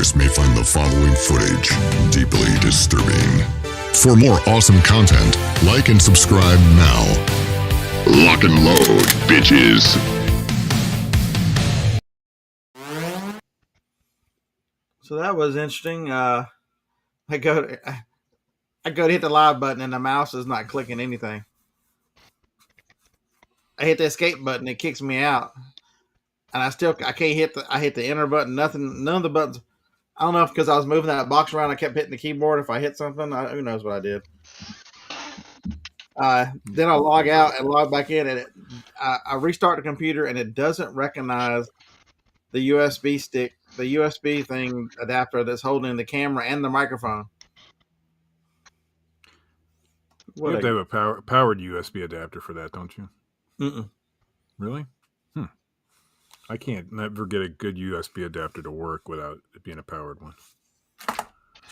listeners may find the following footage deeply disturbing. For more awesome content, like and subscribe now. Lock and load, bitches. So that was interesting. I go to hit the live button and the mouse is not clicking anything. I hit the escape button, it kicks me out, and I can't hit I hit the enter button. None of the buttons. I don't know if because I was moving that box around, I kept hitting the keyboard. If I hit something, who knows what I did. Then I log out and log back in, and I restart the computer, and it doesn't recognize the USB stick, the USB thing adapter that's holding the camera and the microphone. You have to have a powered USB adapter for that, don't you? Mm-mm. Really? I can't never get a good USB adapter to work without it being a powered one.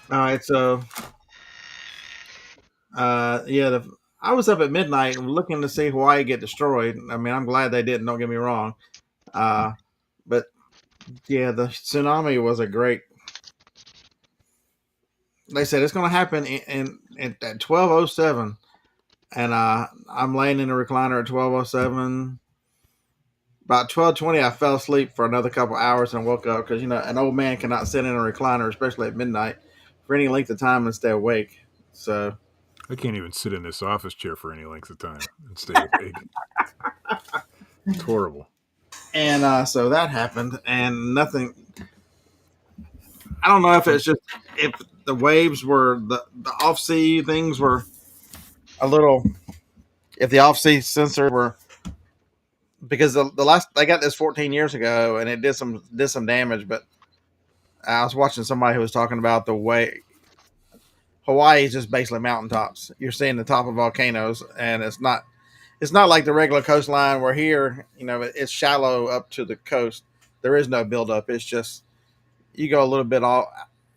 I was up at midnight looking to see Hawaii get destroyed. I mean, I'm glad they didn't. Don't get me wrong. But yeah, the tsunami was a great. They said it's going to happen at 12:07, and I'm laying in the recliner at 12:07. About 12:20, I fell asleep for another couple hours and woke up because an old man cannot sit in a recliner, especially at midnight, for any length of time and stay awake. So I can't even sit in this office chair for any length of time and stay awake. It's horrible. And so that happened, and nothing. I don't know if it's just if the waves were the off-sea things were a little. If the off-sea sensor were, because the last they got this 14 years ago, and it did some damage. But I was watching somebody who was talking about the way Hawaii is just basically mountaintops. You're seeing the top of volcanoes, and it's not like the regular coastline where here, it's shallow up to the coast. There is no buildup. It's just you go a little bit out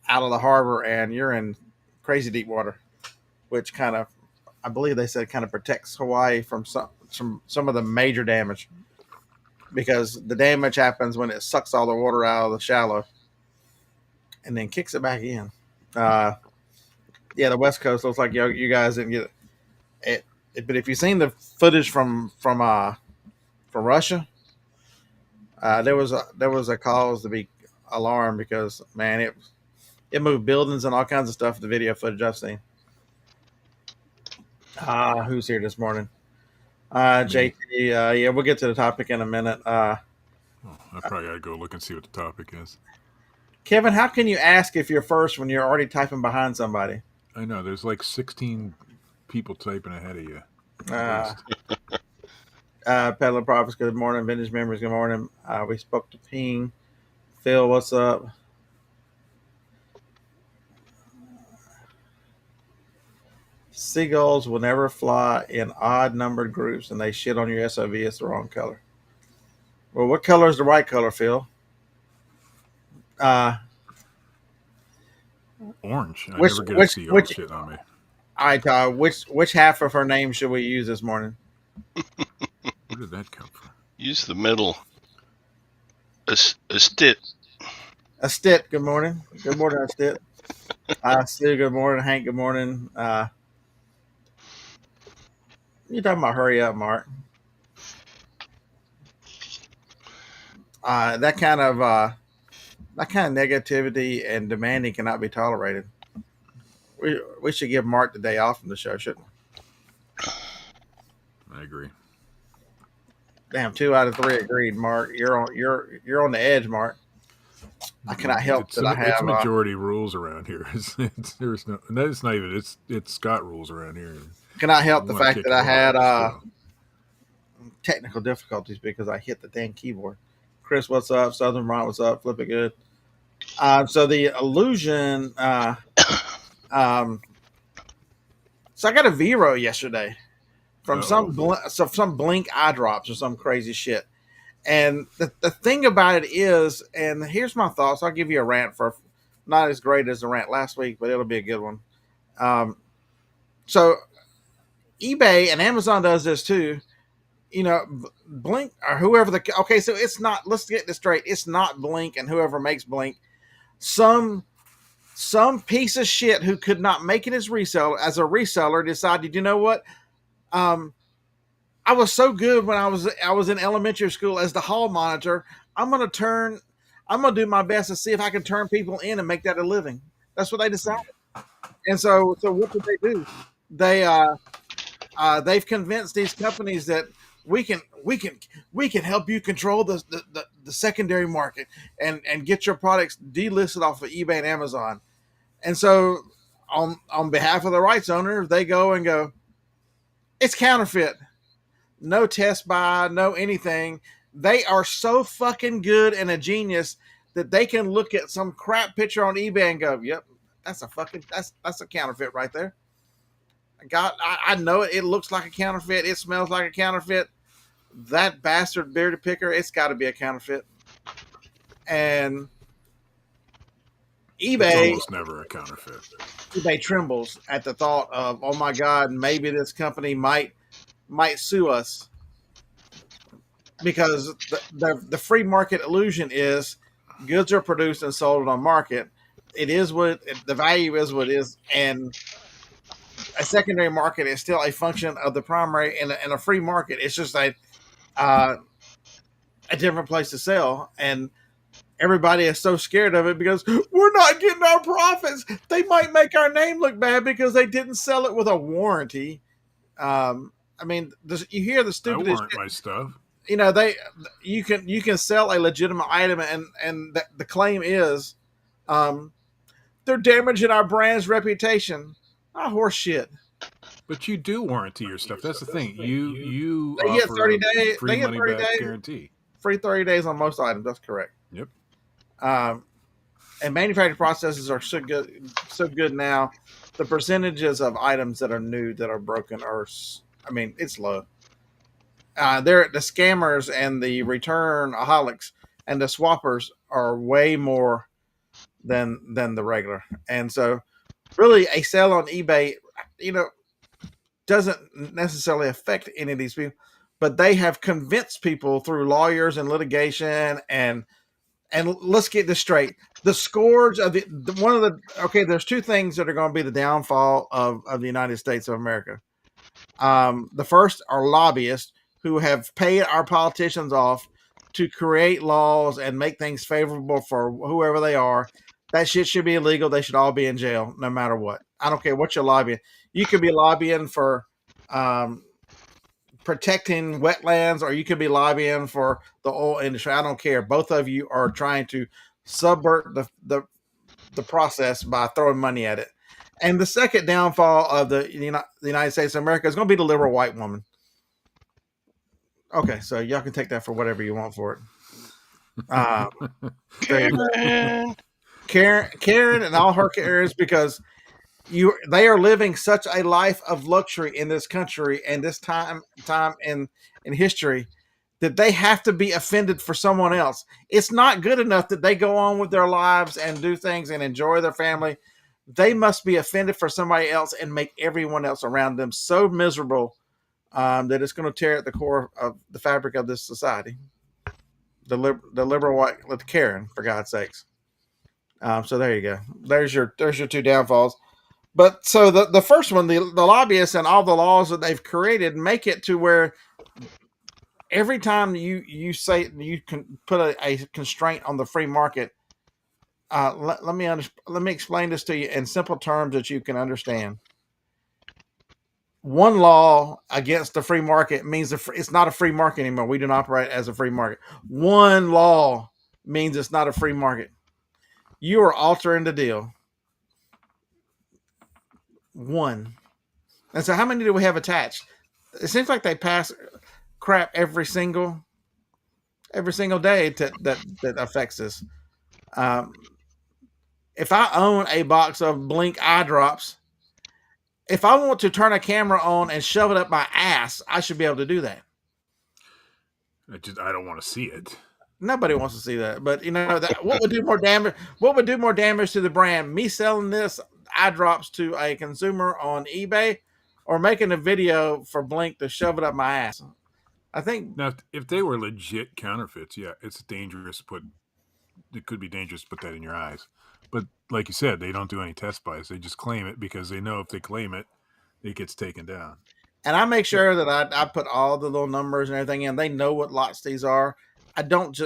of the harbor and you're in crazy deep water, which kind of, I believe they said, kind of protects Hawaii from some of the major damage, because the damage happens when it sucks all the water out of the shallow and then kicks it back in. The West Coast looks like you guys didn't get it. But if you've seen the footage from Russia, there was a cause to be alarmed, because man, it moved buildings and all kinds of stuff. The video footage I've seen. Who's here this morning? JT. Yeah, we'll get to the topic in a minute. I probably gotta go look and see what the topic is. Kevin, how can you ask if you're first when you're already typing behind somebody? I know there's like 16 people typing ahead of you. Peddler Profits, good morning. Vintage Memories, good morning. We spoke to Ping. Phil, what's up? Seagulls will never fly in odd numbered groups, and they shit on your SOV. It's the wrong color. Well, what color is the right color, Phil? Orange. I never get a seagull shit on me. All right, which half of her name should we use this morning? Where did that come from? Use the middle. A stit. A stit. Good morning. Good morning, a stit. Stu, good morning. Hank, good morning. You talking about hurry up, Mark? That kind of negativity and demanding cannot be tolerated. We should give Mark the day off from the show, shouldn't we? I agree. Damn, 2 out of 3 agreed, Mark. You're on the edge, Mark. I cannot help that I have. It's majority rules around here. It's not even. It's Scott rules around here. Cannot help the fact that I had technical difficulties because I hit the dang keyboard. Chris, what's up? Southern Ron, what's up? Flip it good. So the illusion. So I got a Vero yesterday from some Blink eye drops or some crazy shit. And the thing about it is, and here's my thoughts. I'll give you a rant for not as great as the rant last week, but it'll be a good one. So eBay and Amazon does this too. Blink or whoever so it's not, let's get this straight. It's not Blink and whoever makes Blink. some piece of shit who could not make it as a reseller decided, you know what? I was so good when I was in elementary school as the hall monitor. I'm gonna do my best to see if I can turn people in and make that a living. That's what they decided. And so what did they do? They've convinced these companies that we can help you control the secondary market and get your products delisted off of eBay and Amazon. And so on behalf of the rights owner, they go, it's counterfeit. No test buy, no anything. They are so fucking good and a genius that they can look at some crap picture on eBay and go, yep, that's a counterfeit right there. God, I know it. It looks like a counterfeit. It smells like a counterfeit. That bastard bearded picker, it's got to be a counterfeit. And It's eBay almost never a counterfeit. eBay trembles at the thought of, oh my God, maybe this company might sue us, because the free market illusion is goods are produced and sold on market. It is the value is what it is, and a secondary market is still a function of the primary. And a free market, it's just a different place to sell. And everybody is so scared of it because we're not getting our profits. They might make our name look bad because they didn't sell it with a warranty. I mean, you hear the stupidest. I warrant my stuff. You know, you can sell a legitimate item, and the claim is, they're damaging our brand's reputation. Horse shit. But you do warranty your stuff. That's the thing. You They get offer 30 a days. free They get money 30 back days. guarantee. Free 30 days on most items. That's correct. Yep. And manufacturing processes are so good now. The percentages of items that are new that are broken it's low. The scammers and the return-aholics and the swappers are way more than the regular. And so really a sale on eBay, doesn't necessarily affect any of these people, but they have convinced people through lawyers and litigation. And let's get this straight. The scourge of there's two things that are going to be the downfall of the United States of America. The first are lobbyists who have paid our politicians off to create laws and make things favorable for whoever they are. That shit should be illegal. They should all be in jail, no matter what. I don't care what you're lobbying. You could be lobbying for protecting wetlands, or you could be lobbying for the oil industry. I don't care. Both of you are trying to subvert the process by throwing money at it. And the second downfall of the United States of America is going to be the liberal white woman. Okay, so y'all can take that for whatever you want for it. Karen and all her Karens, because they are living such a life of luxury in this country and this time in history that they have to be offended for someone else. It's not good enough that they go on with their lives and do things and enjoy their family. They must be offended for somebody else and make everyone else around them so miserable that it's going to tear at the core of the fabric of this society. The liberal white Karen, for God's sakes. So there you go. There's your two downfalls. But so the first one, the lobbyists and all the laws that they've created make it to where every time you say you can put a constraint on the free market, let me explain this to you in simple terms that you can understand. One law against the free market means it's not a free market anymore. We don't operate as a free market. One law means it's not a free market. You are altering the deal. One. And so how many do we have attached? It seems like they pass crap every single day that affects us. If I own a box of Blink eye drops, if I want to turn a camera on and shove it up my ass, I should be able to do that. I don't want to see it. Nobody wants to see that. But what would do more damage? What would do more damage to the brand? Me selling this eye drops to a consumer on eBay, or making a video for Blink to shove it up my ass? I think now, if they were legit counterfeits, yeah, it's dangerous. It could be dangerous to put that in your eyes. But like you said, they don't do any test buys. They just claim it because they know if they claim it, it gets taken down. And I make sure that I put all the little numbers and everything in. They know what lots these are. I don't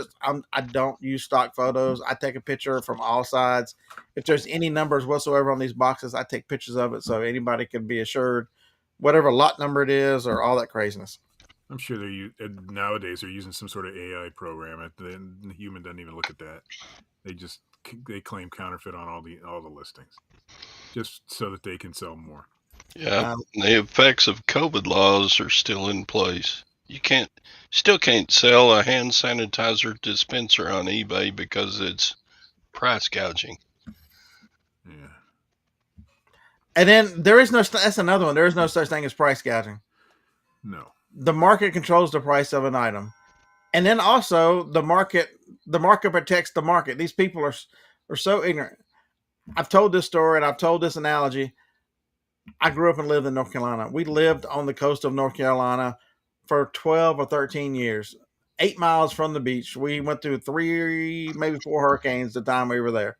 use stock photos. I take a picture from all sides. If there's any numbers whatsoever on these boxes, I take pictures of it so anybody can be assured whatever lot number it is or all that craziness. I'm sure nowadays they're using some sort of AI program. The human doesn't even look at that. They claim counterfeit on all the listings, just so that they can sell more. Yeah, the effects of COVID laws are still in place. You still can't sell a hand sanitizer dispenser on eBay because it's price gouging. Yeah. And then that's another one. There is no such thing as price gouging. No. The market controls the price of an item. And then also the market protects the market. These people are so ignorant. I've told this story and I've told this analogy. I grew up and lived in North Carolina. We lived on the coast of North Carolina for 12 or 13 years, 8 miles from the beach. We went through 3, maybe 4 hurricanes the time we were there.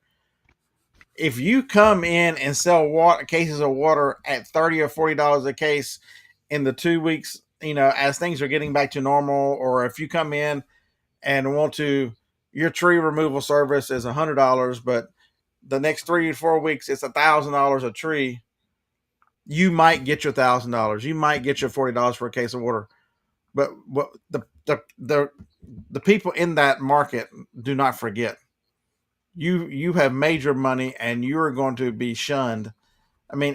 If you come in and sell cases of water at $30 or $40 a case in the 2 weeks, as things are getting back to normal, or if you come in and your tree removal service is $100, but the next 3 to 4 weeks it's $1,000 a tree, you might get your $1,000. You might get your $40 for a case of water. But what the people in that market do not forget. You have major money and you're going to be shunned. I mean,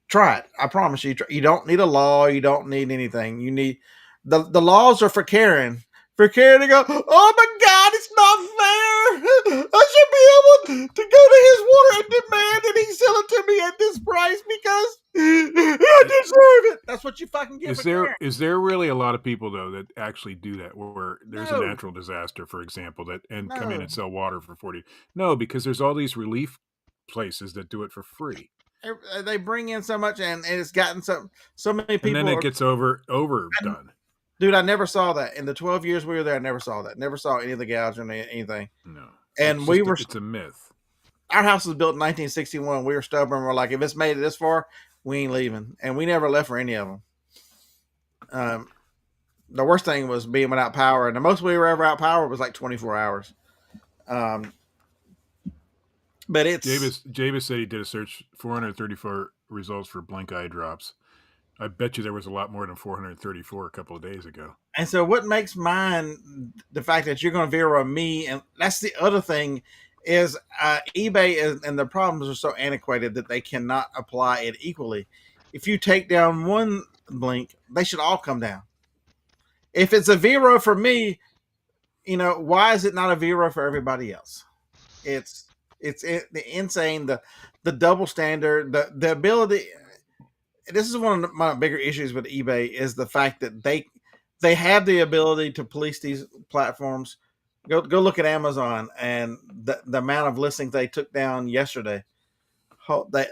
try it. I promise you. You don't need a law. You don't need anything. You need the laws are for Karen. For Karen to go, oh my God, it's not fair. I should be able to go to his water and demand that he sell it to me at this price because I deserve it. That's what you fucking get. Is there really a lot of people though that actually do that? Where there's No. a natural disaster, for example, come in No. and sell water for $40? No, because there's all these relief places that do it for free. They bring in so much, and it's gotten so many people. And then it gets overdone. Dude, I never saw that in the 12 years we were there. I never saw that. Never saw any of the gouging or anything. No, and it's a myth. Our house was built in 1961. We were stubborn. We're like, if it's made it this far, we ain't leaving, and we never left for any of them. The worst thing was being without power, and the most we were ever out power was like 24 hours. But it's Javis said he did a search, 434 results for blink eye drops. I bet you there was a lot more than 434 a couple of days ago. And so what makes mine the fact that you're going to veer on me, and that's the other thing, is eBay and the problems are so antiquated that they cannot apply it equally. If you take down one blink, they should all come down. If it's a Vero for me, why is it not a Vero for everybody else? It's insane, the double standard, the ability. This is one of my bigger issues with eBay is the fact that they have the ability to police these platforms. Go look at Amazon and the amount of listings they took down yesterday.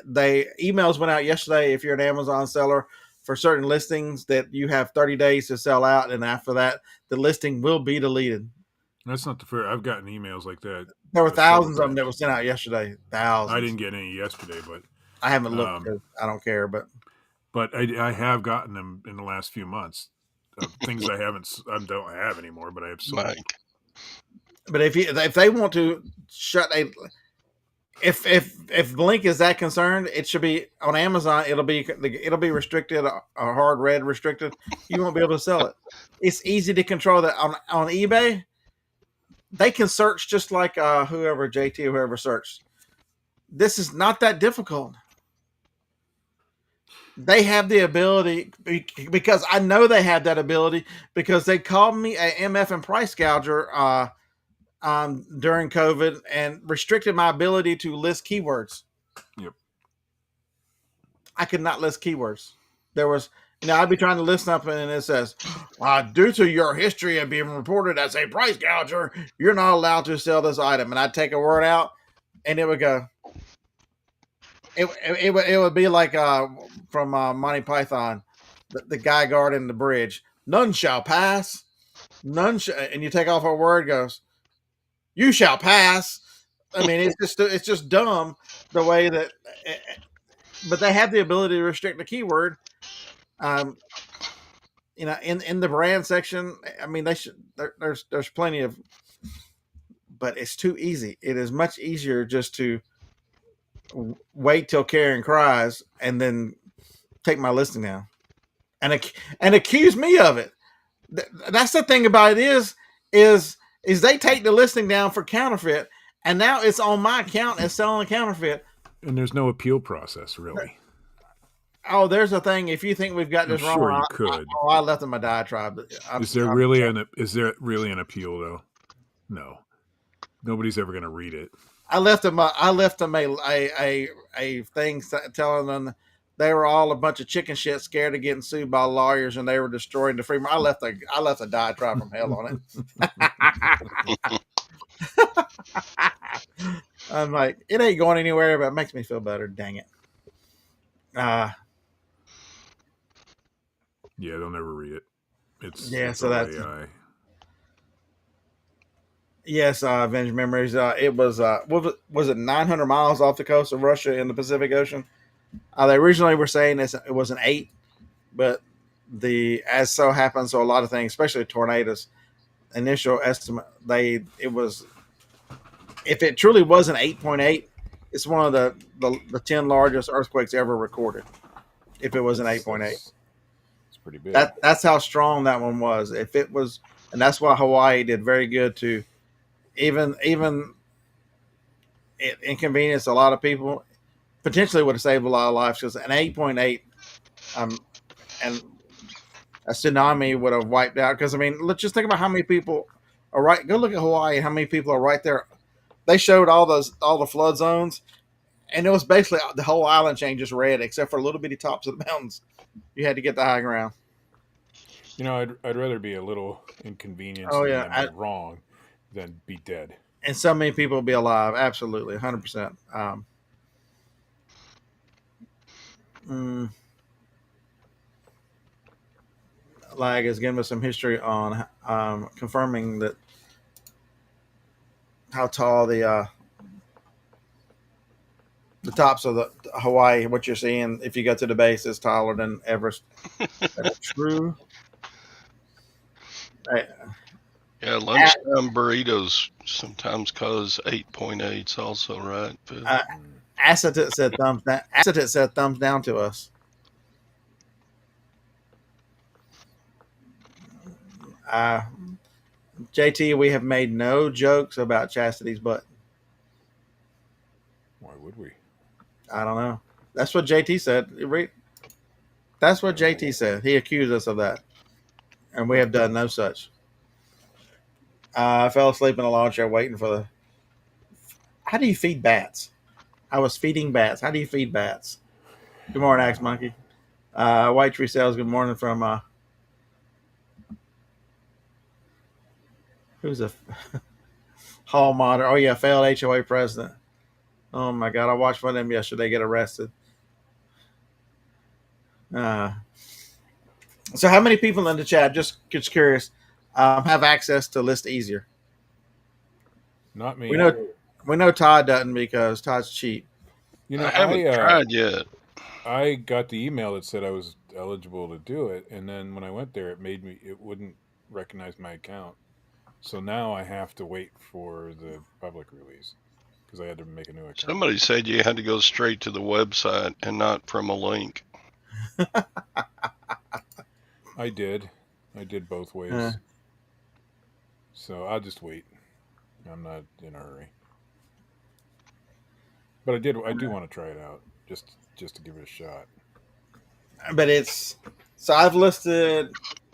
They emails went out yesterday if you're an Amazon seller for certain listings that you have 30 days to sell out, and after that the listing will be deleted. That's not the fair. I've gotten emails like that. There were thousands of them that were sent out yesterday. Thousands. I didn't get any yesterday, but I haven't looked. I don't care, but I have gotten them in the last few months. Things I don't have anymore, but I have sold. But if they want to shut if Blink is that concerned, it should be on Amazon. It'll be restricted, a hard red restricted. You won't be able to sell it. It's easy to control that on eBay. They can search just like whoever searched. This is not that difficult. They have the ability, because I know they have that ability, because they called me a MF and price gouger during COVID and restricted my ability to list keywords. Yep. I could not list keywords. There was, I'd be trying to list something and it says, due to your history of being reported as a price gouger, you're not allowed to sell this item. And I'd take a word out and it would go, it would be like from Monty Python, the guy guarding the bridge. None shall pass. And you take off a word, goes, you shall pass. I mean, it's just dumb the way that, but they have the ability to restrict the keyword. Um, in the brand section, I mean, they should. There's plenty of, but it's too easy. It is much easier just to wait till Karen cries and then take my listing down and accuse me of it. That's the thing about it is they take the listing down for counterfeit, and now it's on my account as selling a counterfeit. And there's no appeal process, really. Oh, there's a thing. If you think we've got this sure wrong, you could. I left them a diatribe. Is there really an appeal though? No, nobody's ever going to read it. I left them a thing telling them they were all a bunch of chicken shit, scared of getting sued by lawyers, and they were destroying the freedom. I left a diatribe from hell on it. I'm like, it ain't going anywhere, but it makes me feel better. Dang it. Yeah, they'll never read it. It's so that's AI. Yes, Avenged Memories. It was what was it 900 miles off the coast of Russia in the Pacific Ocean. They originally were saying it was an 8, but as so happens, so a lot of things, especially tornadoes, initial estimate it was, if it truly was an 8.8, it's one of the 10 largest earthquakes ever recorded. If it was an 8.8, it's pretty big. That's how strong that one was. If it was, and that's why Hawaii did very good to even it inconvenienced a lot of people. Potentially would have saved a lot of lives, because an 8.8 and a tsunami would have wiped out. Because I mean, let's just think about how many people are right. Go look at Hawaii. How many people are right there? They showed all the flood zones, and it was basically the whole island chain just red, except for little bitty tops of the mountains. You had to get the high ground. I'd rather be a little inconvenienced and wrong than be dead. And so many people will be alive. Absolutely, 100%. Lag is giving us some history on confirming that how tall the tops of the Hawaii, what you're seeing if you go to the base, is taller than Everest. That's true. Yeah, lunchtime burritos sometimes cause 8.8s also, right? Acetate said thumbs down. Acetate said thumbs down to us. JT, we have made no jokes about Chastity's butt. Why would we? I don't know. That's what JT said. That's what JT said. He accused us of that, and we have done no such. I fell asleep in a lawn chair waiting for the. How do you feed bats? I was feeding bats. How do you feed bats? Good morning, Axe Monkey. White Tree Sales. Good morning from. Who's a hall monitor? Oh yeah, failed HOA president. Oh my God, I watched one of them yesterday get arrested. So how many people in the chat, just curious, have access to List Easier? Not me. We know Todd doesn't, because Todd's cheap. I haven't tried yet. I got the email that said I was eligible to do it, and then when I went there, it wouldn't recognize my account. So now I have to wait for the public release, because I had to make a new account. Somebody said you had to go straight to the website and not from a link. I did both ways. So I'll just wait. I'm not in a hurry. But I do want to try it out, just to give it a shot. But so I've listed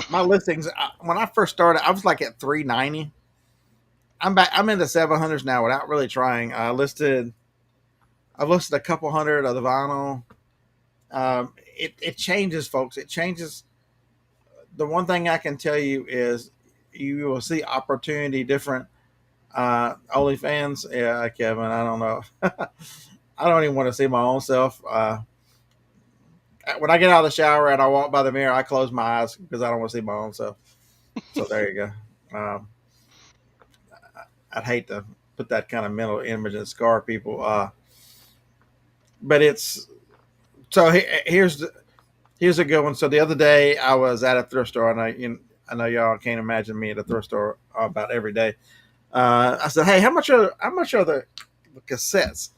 my listings. When I first started, I was like at 390. I'm back. I'm in the 700s now without really trying. I've listed a couple hundred of the vinyl. It changes, folks. It changes. The one thing I can tell you is you will see opportunity different. OnlyFans, yeah, Kevin. I don't know. I don't even want to see my own self. When I get out of the shower and I walk by the mirror, I close my eyes because I don't want to see my own self. So there you go. I'd hate to put that kind of mental image and scar people. But it's so here's a good one. So the other day I was at a thrift store, and I know y'all can't imagine me at a thrift store about every day. I said, "Hey, how much are the cassettes?"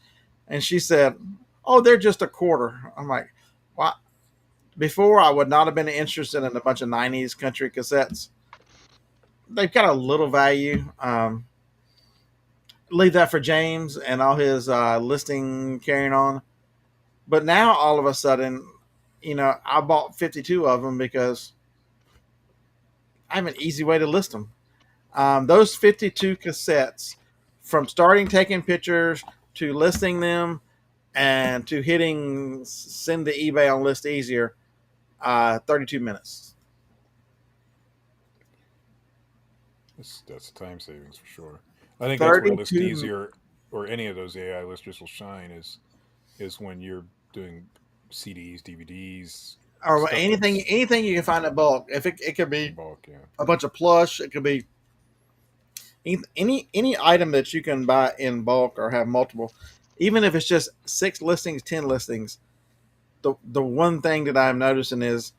And she said, "Oh, they're just a quarter." I'm like, "What?" Before, I would not have been interested in a bunch of '90s country cassettes. They've got a little value. Leave that for James and all his listing carrying on. But now, all of a sudden, I bought 52 of them because I have an easy way to list them. Those 52 cassettes, from starting taking pictures to listing them and to hitting send to eBay on list easier, 32 minutes. That's time savings for sure. I think that's where list 32 easier or any of those AI listers will shine is when you're doing CDs, DVDs, or stuff anything that's anything you can find in bulk. If it could in be bulk. Yeah, a bunch of plush, it could be any item that you can buy in bulk or have multiple, even if it's just 6 listings, 10 listings. The one thing that I'm noticing is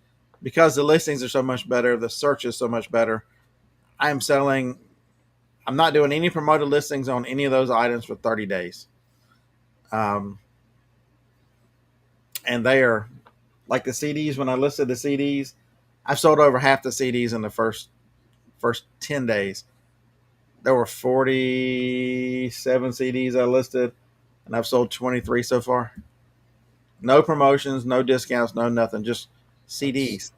because the listings are so much better, the search is so much better. I'm selling. I'm not doing any promoted listings on any of those items for 30 days. And they are like the CDs. When I listed the CDs, I've sold over half the CDs in the first 10 days. There were 47 CDs I listed, and I've sold 23 so far. No promotions, no discounts, no nothing, just that's CDs.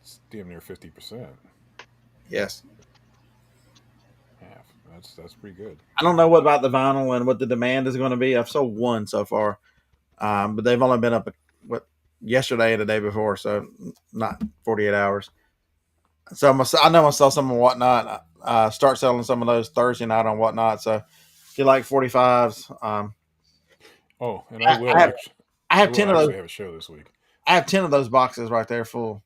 it's damn near 50%, Yes. half. That's pretty good. I don't know what about the vinyl and what the demand is going to be. I've sold one so far, but they've only been up what yesterday and the day before, so not 48 hours. So I know I'm gonna sell some of Whatnot. Start selling some of those Thursday night on Whatnot. So if you like 45s, Oh, and I, I have I I have will 10 of those. actually have a show this week. I have 10 of those boxes right there full.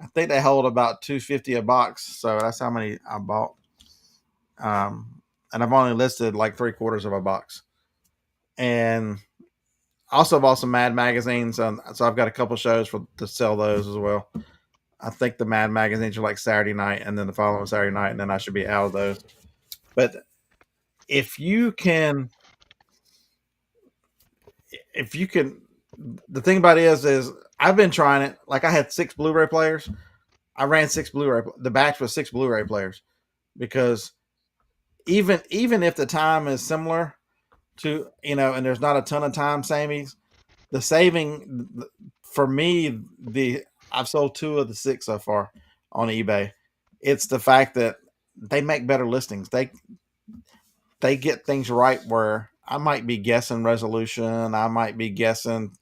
I think they hold about 250 a box, so that's how many I bought. And I've only listed like 3/4 of a box. And I also bought some Mad magazines, so I've got a couple shows to sell those as well. I think the Mad magazines are like Saturday night, and then the following Saturday night, and then I should be out of those. But if you can, if you can, the thing about it is I've been trying it. Like I had 6 Blu-ray players. I ran 6 Blu-ray. The batch was 6 Blu-ray players because even if the time is similar to and there's not a ton of time savings, the saving for me, I've sold 2 of the 6 so far on eBay. It's the fact that they make better listings. They get things right where I might be guessing resolution, I might be guessing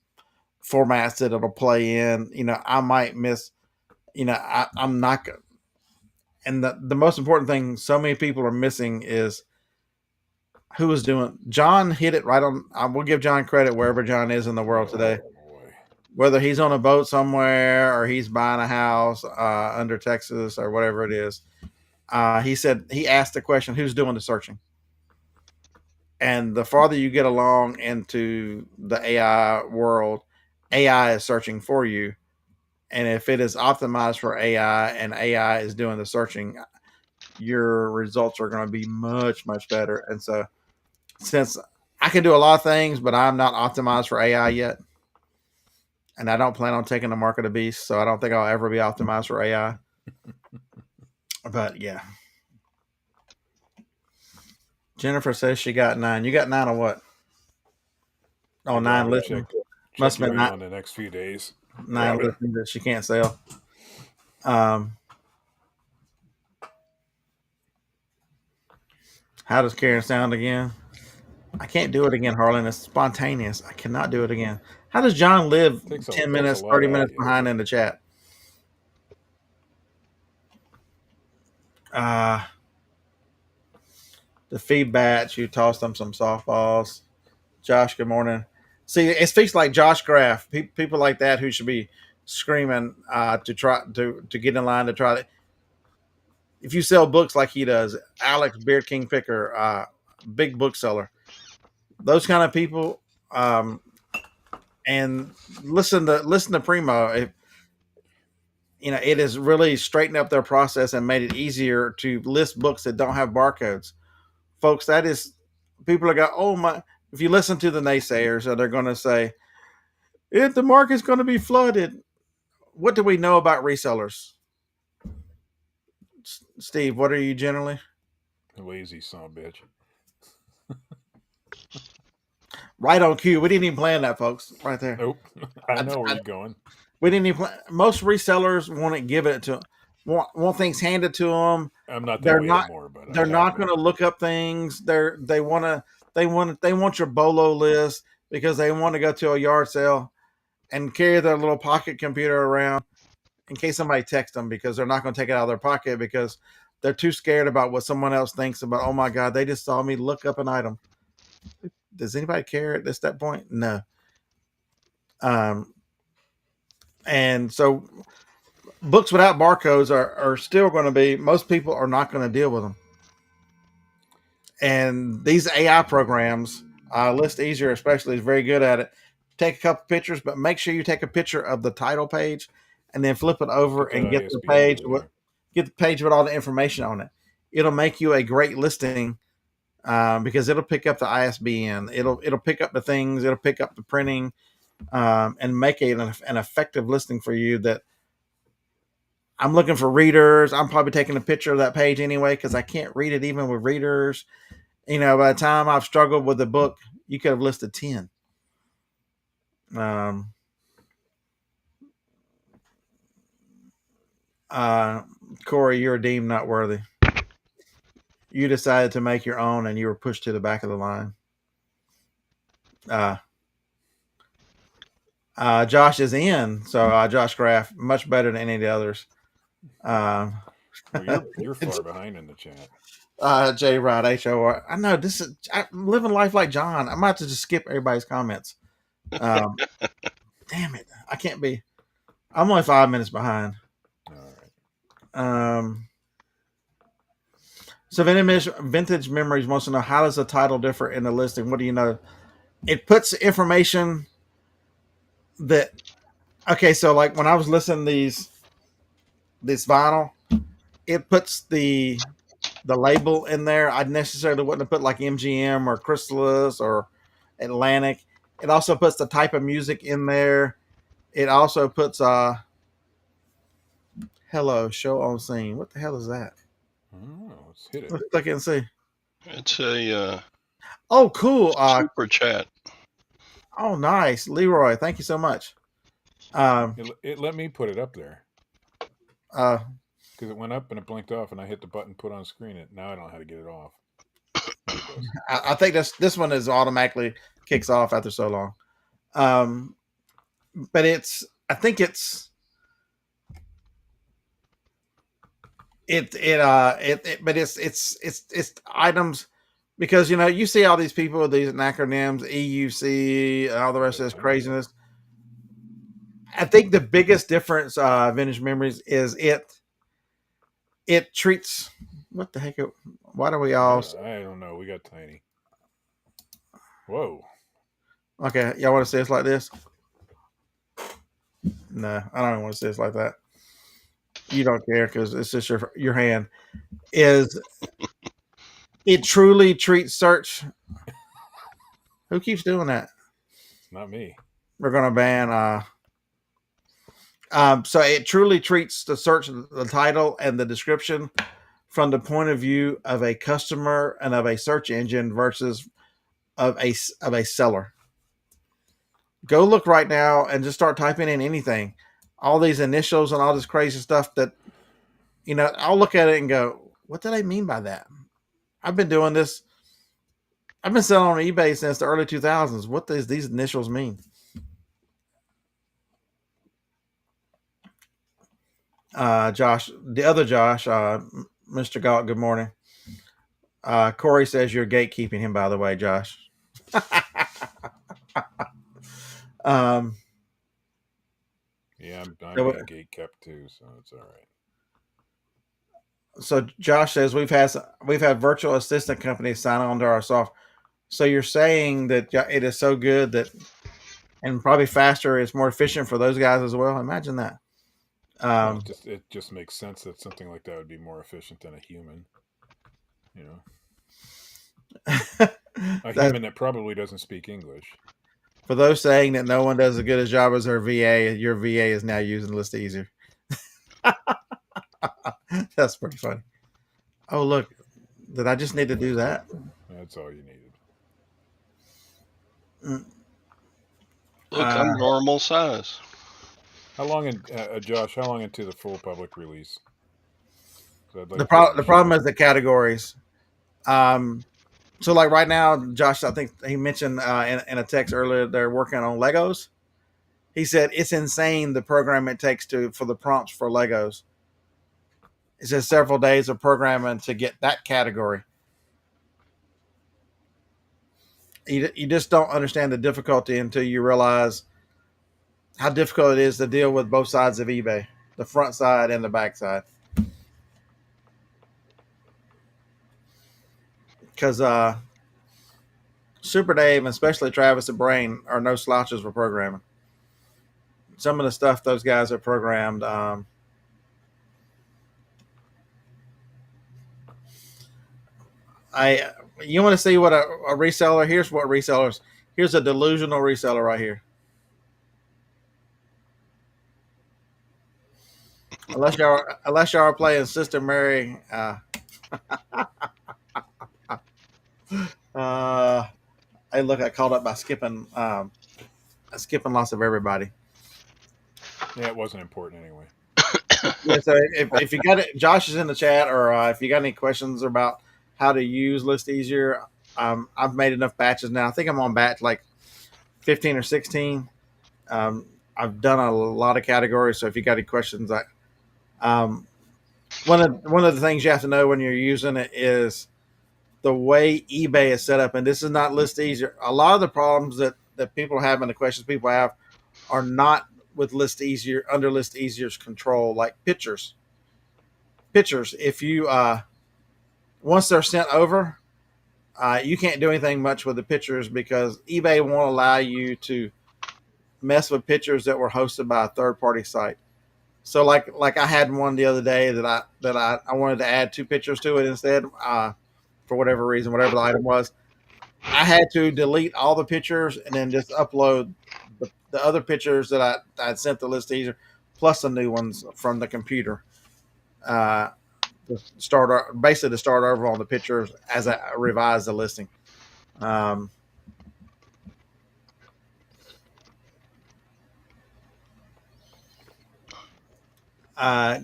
formats that it'll play in. I might miss. I'm not. And the most important thing so many people are missing is who is doing. John hit it right on. I will give John credit wherever John is in the world today. Oh boy. Whether he's on a boat somewhere or he's buying a house under Texas or whatever it is, he asked the question, "Who's doing the searching?" And the farther you get along into the AI world, AI is searching for you. And if it is optimized for AI and AI is doing the searching, your results are going to be much, much better. And so, since I can do a lot of things, but I'm not optimized for AI yet, and I don't plan on taking the mark of the beast, so I don't think I'll ever be optimized for AI. But yeah. Jennifer says she got 9. You got 9 of what? Oh, 9 listings. Must have been on the next few days. 9 listings that she can't sell. How does Karen sound again? I can't do it again, Harlan. It's spontaneous. I cannot do it again. How does John live 10 minutes, 30 minutes behind in the chat? The feedback, you tossed them some softballs. Josh, good morning. See, it speaks like Josh Graff. People like that who should be screaming to try to get in line to try to. If you sell books like he does, Alex Beard King Picker, big bookseller. Those kind of people, um, and listen to Primo. If, it has really straightened up their process and made it easier to list books that don't have barcodes. Folks, that is people are going, oh my. If you listen to the naysayers, they're going to say, if the market's going to be flooded. What do we know about resellers? Steve, what are you generally? Lazy son of a bitch. Right on cue. We didn't even plan that, folks. Right there. Nope. I know where you're going. We didn't even plan. Most resellers want to give it to want things handed to them. I'm not that They're way not. anymore, but They're not going to look up things. They want your bolo list because they want to go to a yard sale and carry their little pocket computer around in case somebody texts them, because they're not going to take it out of their pocket because they're too scared about what someone else thinks about. Oh my God, they just saw me look up an item. Does anybody care at that point? No. And so books without barcodes are still going to be, most people are not going to deal with them. And these AI programs, List Easier especially, is very good at it. Take a couple pictures, but make sure you take a picture of the title page and then flip it over and get the page with all the information on it. It'll make you a great listing because it'll pick up the ISBN. It'll pick up the things. It'll pick up the printing and make it an effective listing for you. That I'm looking for readers. I'm probably taking a picture of that page anyway because I can't read it even with readers. By the time I've struggled with the book, you could have listed 10. Corey, you're deemed not worthy. You decided to make your own and you were pushed to the back of the line. Josh is in, so Josh Graff, much better than any of the others. Well, you're far behind in the chat. J Rod HOR. I know I'm living life like John. I'm about to just skip everybody's comments. Damn it. I can't be. I'm only 5 minutes behind. All right. So Vintage Memories wants to know, how does the title differ in the listing? What do you know? It puts information that, okay, so like when I was listening to this vinyl, it puts the label in there. I necessarily wouldn't have put like MGM or Chrysalis or Atlantic. It also puts the type of music in there. It also puts hello, show on scene. What the hell is that? Oh, let's hit it. Let's look and see. It's a oh, cool. Super chat. Oh, nice. Leroy, thank you so much. It let me put it up there. Because it went up and it blinked off, and I hit the button put on screen. Now I don't know how to get it off. I think this one is automatically kicks off after so long. But it's items, because you see all these people with these acronyms, EUC, all the rest of this craziness. I think the biggest difference, Vintage Memories, is it treats, what the heck? Why do we all? I don't know. We got tiny. Whoa. Okay, y'all want to see us like this? No, I don't want to see us like that. You don't care because it's just your hand. It truly treats search. Who keeps doing that? It's not me. We're gonna ban. So it truly treats the search, the title, and the description from the point of view of a customer and of a search engine versus of a seller. Go look right now and just start typing in anything, all these initials and all this crazy stuff that, I'll look at it and go, what do they mean by that? I've been doing this. I've been selling on eBay since the early 2000s. What does these initials mean? Josh, the other Josh, Mr. Galt, good morning. Corey says you're gatekeeping him, by the way, Josh. Yeah, I'm being gate kept too, so it's all right. So Josh says we've had virtual assistant companies sign on to our software. So you're saying that it is so good that, and probably faster, it's more efficient for those guys as well. Imagine that. Well, Um, it just makes sense that something like that would be more efficient than a human. You know, a that, human that probably doesn't speak English. for those saying that no one does as good a job as their VA, your VA is now using List Easier. That's pretty funny. Oh, look, did I just need to do that? That's all you needed. Mm, Look, I'm normal size. How long, Josh? How long into the full public release? So I'd the like to be able to the ship problem it. is the categories. Um, so like right now, Josh, I think he mentioned in a text earlier they're working on Legos. He said it's insane the program it takes for the prompts for Legos. It says several days of programming to get that category. You just don't understand the difficulty until you realize how difficult it is to deal with both sides of eBay, the front side and the back side. Because Super Dave and especially Travis and Brain are no slouches for programming. Some of the stuff those guys have programmed. I You want to see what a reseller? Here's what resellers. Here's a delusional reseller right here. Unless y'all are playing Sister Mary. Hey, look, I called up by skipping lots of everybody. Yeah, it wasn't important anyway. Yeah, so if you got it, Josh is in the chat, or if you got any questions about how to use List Easier, I've made enough batches now. I think I'm on batch like 15 or 16. I've done a lot of categories, so if you got any questions, um, one of the things you have to know when you're using it is the way eBay is set up, and this is not List Easier. A lot of the problems that people have and the questions people have are not with List Easier under List Easier's control, like pictures. Pictures, if you once they're sent over, you can't do anything much with the pictures because eBay won't allow you to mess with pictures that were hosted by a third party site. So like I had one the other day that I wanted to add two pictures to it instead, for whatever reason, whatever the item was. I had to delete all the pictures and then just upload the other pictures that I'd sent the List Easier, plus the new ones from the computer. Uh, basically to start over on the pictures as I revise the listing. Um, uh,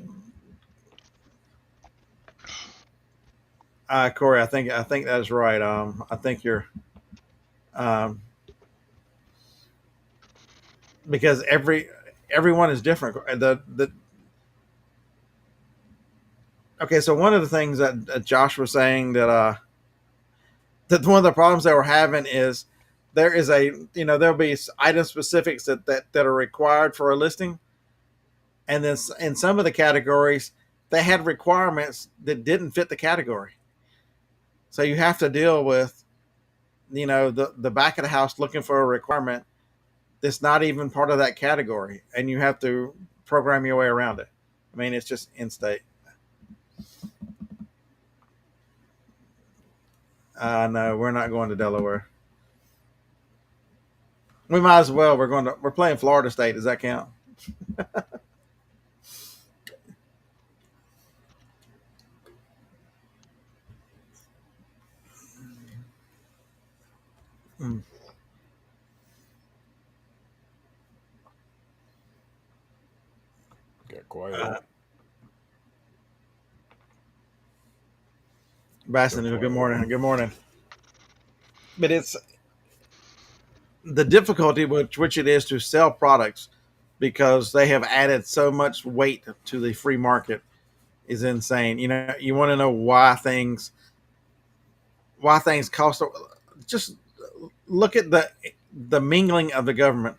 Corey, I think that's right. I think you're um, because everyone is different. The Okay, so one of the things that Josh was saying that one of the problems that we're having is there'll be item specifics that are required for a listing, and then in some of the categories they had requirements that didn't fit the category. So you have to deal with the back of the house looking for a requirement that's not even part of that category, and you have to program your way around it. I mean, it's just in state. No, we're not going to Delaware. We might as well. We're playing Florida State. Does that count? Mm. Got quiet. Bastion, good morning. Good morning. But it's the difficulty which it is to sell products because they have added so much weight to the free market is insane. You want to know why things cost. Just look at the mingling of the government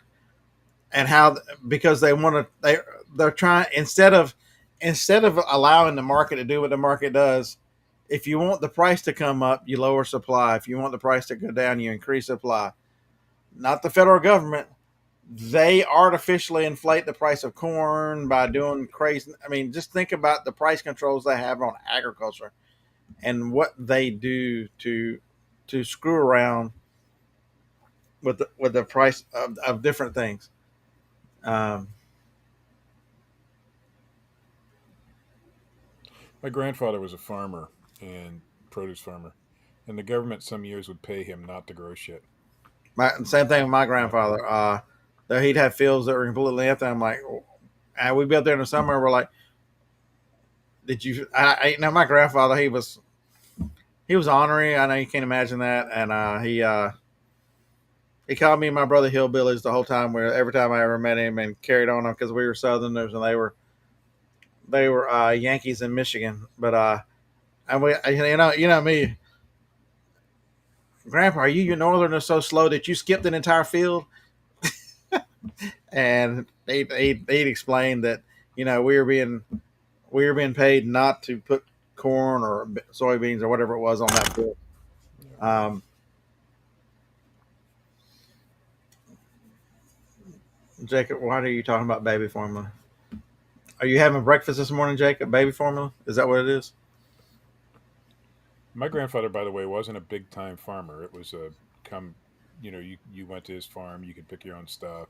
and how because they want to they're trying, instead of instead of allowing the market to do what the market does, if you want the price to come up, you lower supply. If you want the price to go down, you increase supply. Not the federal government. They artificially inflate the price of corn by doing crazy. I mean, just think about the price controls they have on agriculture and what they do to screw around with the price of different things. Um, My grandfather was a farmer and produce farmer, and the government some years would pay him not to grow shit. same thing with my grandfather. That he'd have fields that were completely empty. I'm like, and we'd be up there in the summer. We're like, did you? My grandfather, he was ornery. I know you can't imagine that, and he called me and my brother hillbillies the whole time. Where every time I ever met him, and carried on him because we were Southerners and they were Yankees in Michigan. But and we, you know me, Grandpa, are you Northerners so slow that you skipped an entire field? And he'd explain that we were being paid not to put corn or soybeans or whatever it was on that field. Jacob, why are you talking about baby formula? Are you having breakfast this morning, Jacob? Baby formula? Is that what it is? My grandfather, by the way, wasn't a big time farmer. It was you went to his farm, you could pick your own stuff.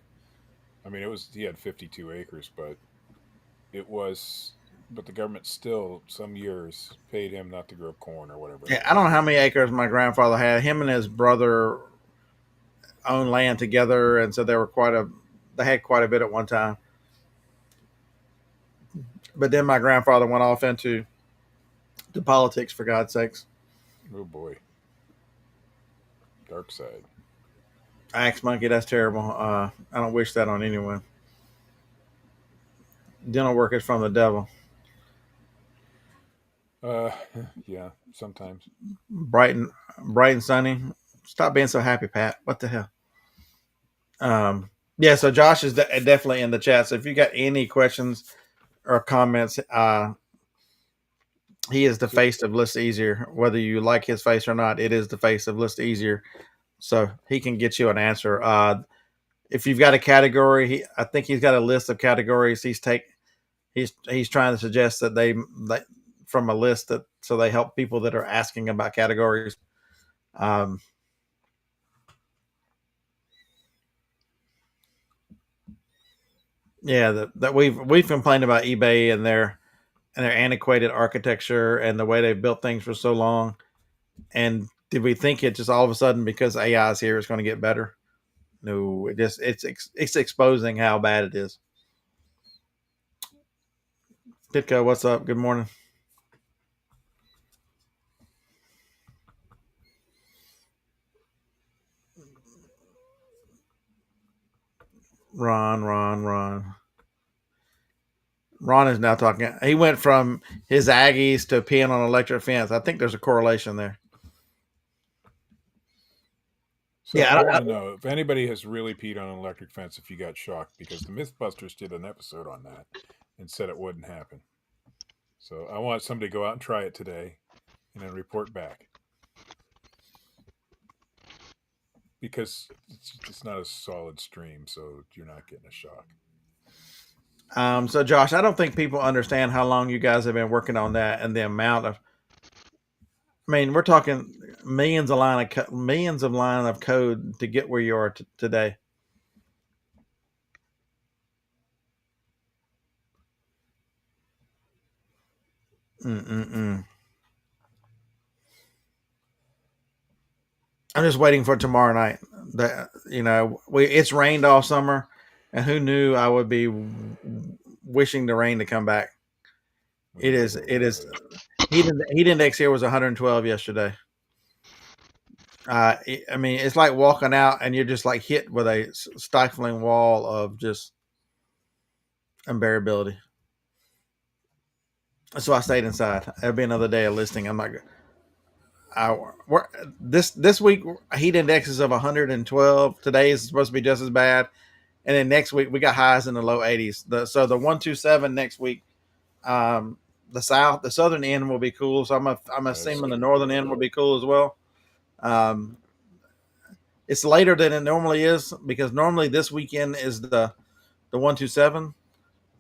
I mean, he had 52 acres, but but the government still some years paid him not to grow corn or whatever. Yeah, I don't know how many acres my grandfather had. Him and his brother owned land together, and so they had quite a bit at one time. But then my grandfather went off into politics, for God's sakes. Oh boy, dark side. Axe monkey, that's terrible. I don't wish that on anyone. Dental work is from the devil. Yeah, sometimes. Bright and sunny. Stop being so happy, Pat. What the hell? Yeah. So Josh is definitely in the chat. So if you got any questions or comments, he is the face of List Easier. Whether you like his face or not, it is the face of List Easier. So he can get you an answer. If you've got a category, I think he's got a list of categories. He's trying to suggest that they from a list so they help people that are asking about categories. Yeah, that we've complained about eBay and their antiquated architecture and the way they've built things for so long. And did we think it just all of a sudden because AI is here, it's going to get better? No, it's exposing how bad it is. Ditko, what's up? Good morning. Ron. Ron is now talking. He went from his Aggies to peeing on an electric fence. I think there's a correlation there. So yeah, I want to know if anybody has really peed on an electric fence if you got shocked, because the Mythbusters did an episode on that and said it wouldn't happen. So I want somebody to go out and try it today and then report back. Because it's not a solid stream, so you're not getting a shock. So Josh, I don't think people understand how long you guys have been working on that and the amount of. I mean, we're talking millions of line of code to get where you are today. I'm just waiting for tomorrow night. It's rained all summer, and who knew I would be wishing the rain to come back. It is. Heat index here was 112 yesterday. I mean, it's like walking out and you're just like hit with a stifling wall of just unbearability. So I stayed inside. It'll be another day of listing. I'm like, this week heat indexes of 112. Today is supposed to be just as bad, and then next week we got highs in the low 80s. So the 127 next week the southern end will be cool. So I'm assuming the northern end will be cool as well. It's later than it normally is because normally this weekend is the 127,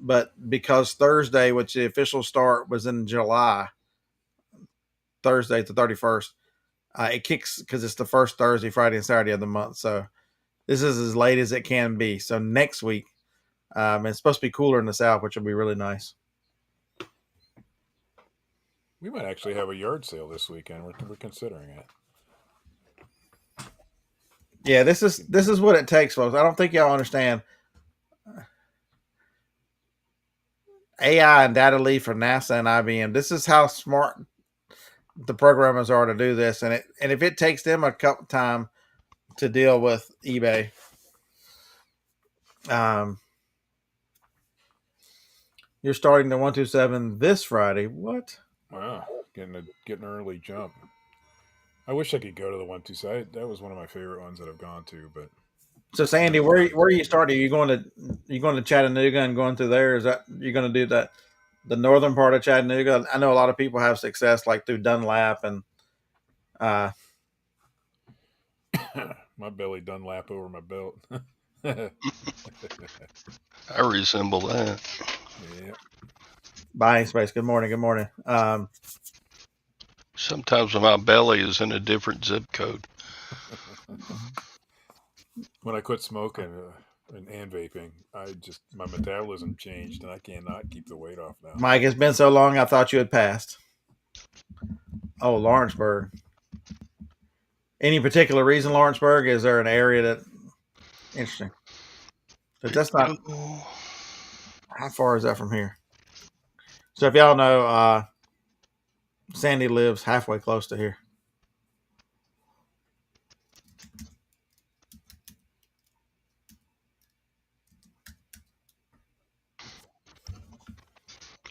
but because Thursday, which the official start was in July, Thursday the 31st, it kicks because it's the first Thursday, Friday, and Saturday of the month. So this is as late as it can be. So next week, it's supposed to be cooler in the south, which will be really nice. We might actually have a yard sale this weekend. We're considering it. Yeah, this is what it takes, folks. I don't think y'all understand. AI and data lead for NASA and IBM. This is how smart the programmers are to do this, and if it takes them a couple time to deal with eBay, you're starting the 127 this Friday. What? Wow, getting an early jump. I wish I could go to the 127. That was one of my favorite ones that I've gone to, but. So Sandy, where are you starting? Are you going to Chattanooga and going through there? Is that you're going to do that the northern part of Chattanooga? I know a lot of people have success like through Dunlap and my belly Dunlap over my belt. I resemble that. Yeah. Buying space. Good morning. Good morning. Sometimes my belly is in a different zip code. When I quit smoking and vaping, my metabolism changed, and I cannot keep the weight off now. Mike, it's been so long. I thought you had passed. Oh, Lawrenceburg. Any particular reason Lawrenceburg? Is there an area that interesting? But that's not. How far is that from here? So if y'all know, Sandy lives halfway close to here.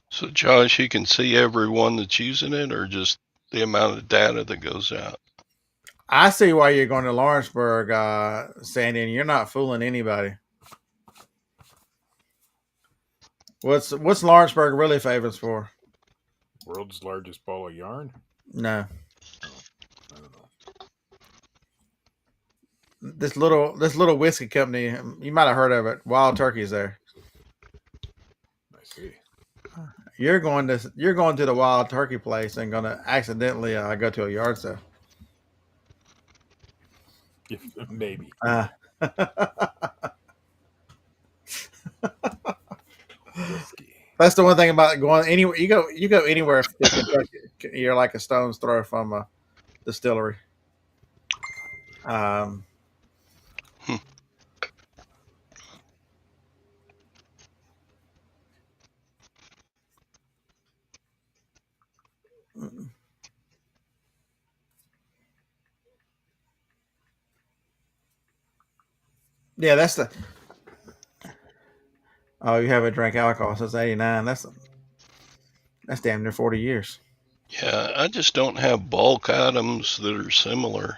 So, Josh, you can see everyone that's using it, or just the amount of data that goes out? I see why you're going to Lawrenceburg, Sandy, and you're not fooling anybody. What's Lawrenceburg really famous for? World's largest ball of yarn? No. I don't know. This little whiskey company, you might have heard of it. Wild Turkey's there. I see. You're going to the Wild Turkey place and going to accidentally go to a yard sale. Maybe. Whiskey. That's the one thing about going anywhere. You go anywhere. You're like a stone's throw from a distillery. Yeah, that's the. Oh, you haven't drank alcohol since '89. That's damn near 40 years. Yeah, I just don't have bulk items that are similar.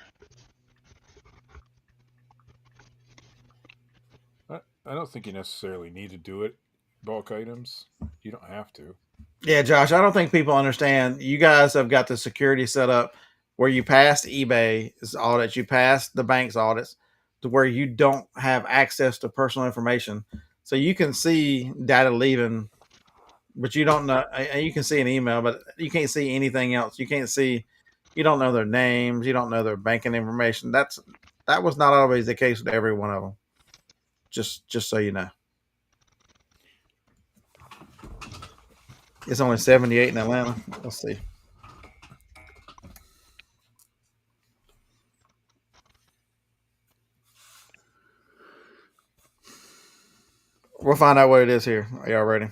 I don't think you necessarily need to do it. Bulk items, you don't have to. Yeah, Josh, I don't think people understand. You guys have got the security set up where you pass eBay's audits, you pass the bank's audits, to where you don't have access to personal information. So you can see data leaving, but you don't know. You can see an email, but you can't see anything else. You can't see. You don't know their names. You don't know their banking information. That was not always the case with every one of them. Just so you know. It's only 78 in Atlanta. Let's see. We'll find out what it is here. Are y'all ready?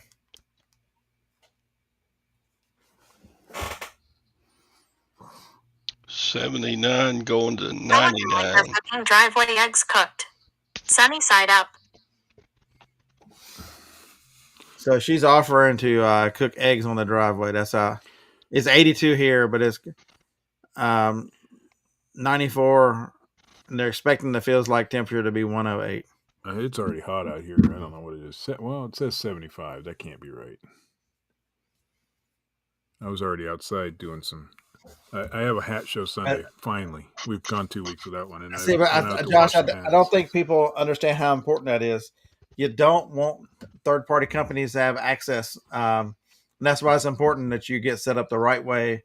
$79 going to $99. Driveway eggs cooked. Sunny side up. So she's offering to cook eggs on the driveway. That's it's 82 here, but it's 94, and they're expecting the feels like temperature to be 108. It's already hot out here. I don't know what it is. Well, it says 75. That can't be right. I was already outside doing some. I have a hat show Sunday. Finally, we've gone 2 weeks without one, and See, I but went out to Josh, wash some I don't hats. think people understand how important that is. You don't want third-party companies to have access, and that's why it's important that you get set up the right way,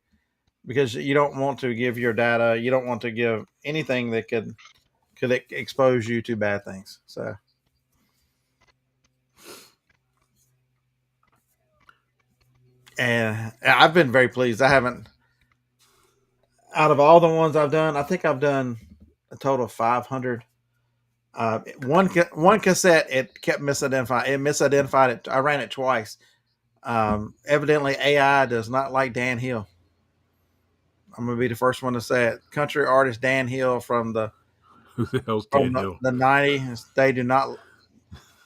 because you don't want to give your data. You don't want to give anything that could expose you to bad things. So, and I've been very pleased. I haven't, out of all the ones I've done, I think I've done a total of 500. One cassette, it kept misidentifying. It misidentified it. I ran it twice. Evidently, AI does not like Dan Hill. I'm gonna be the first one to say it. Country artist Dan Hill from the Who the hell's Dan Hill? the '90s. They do not.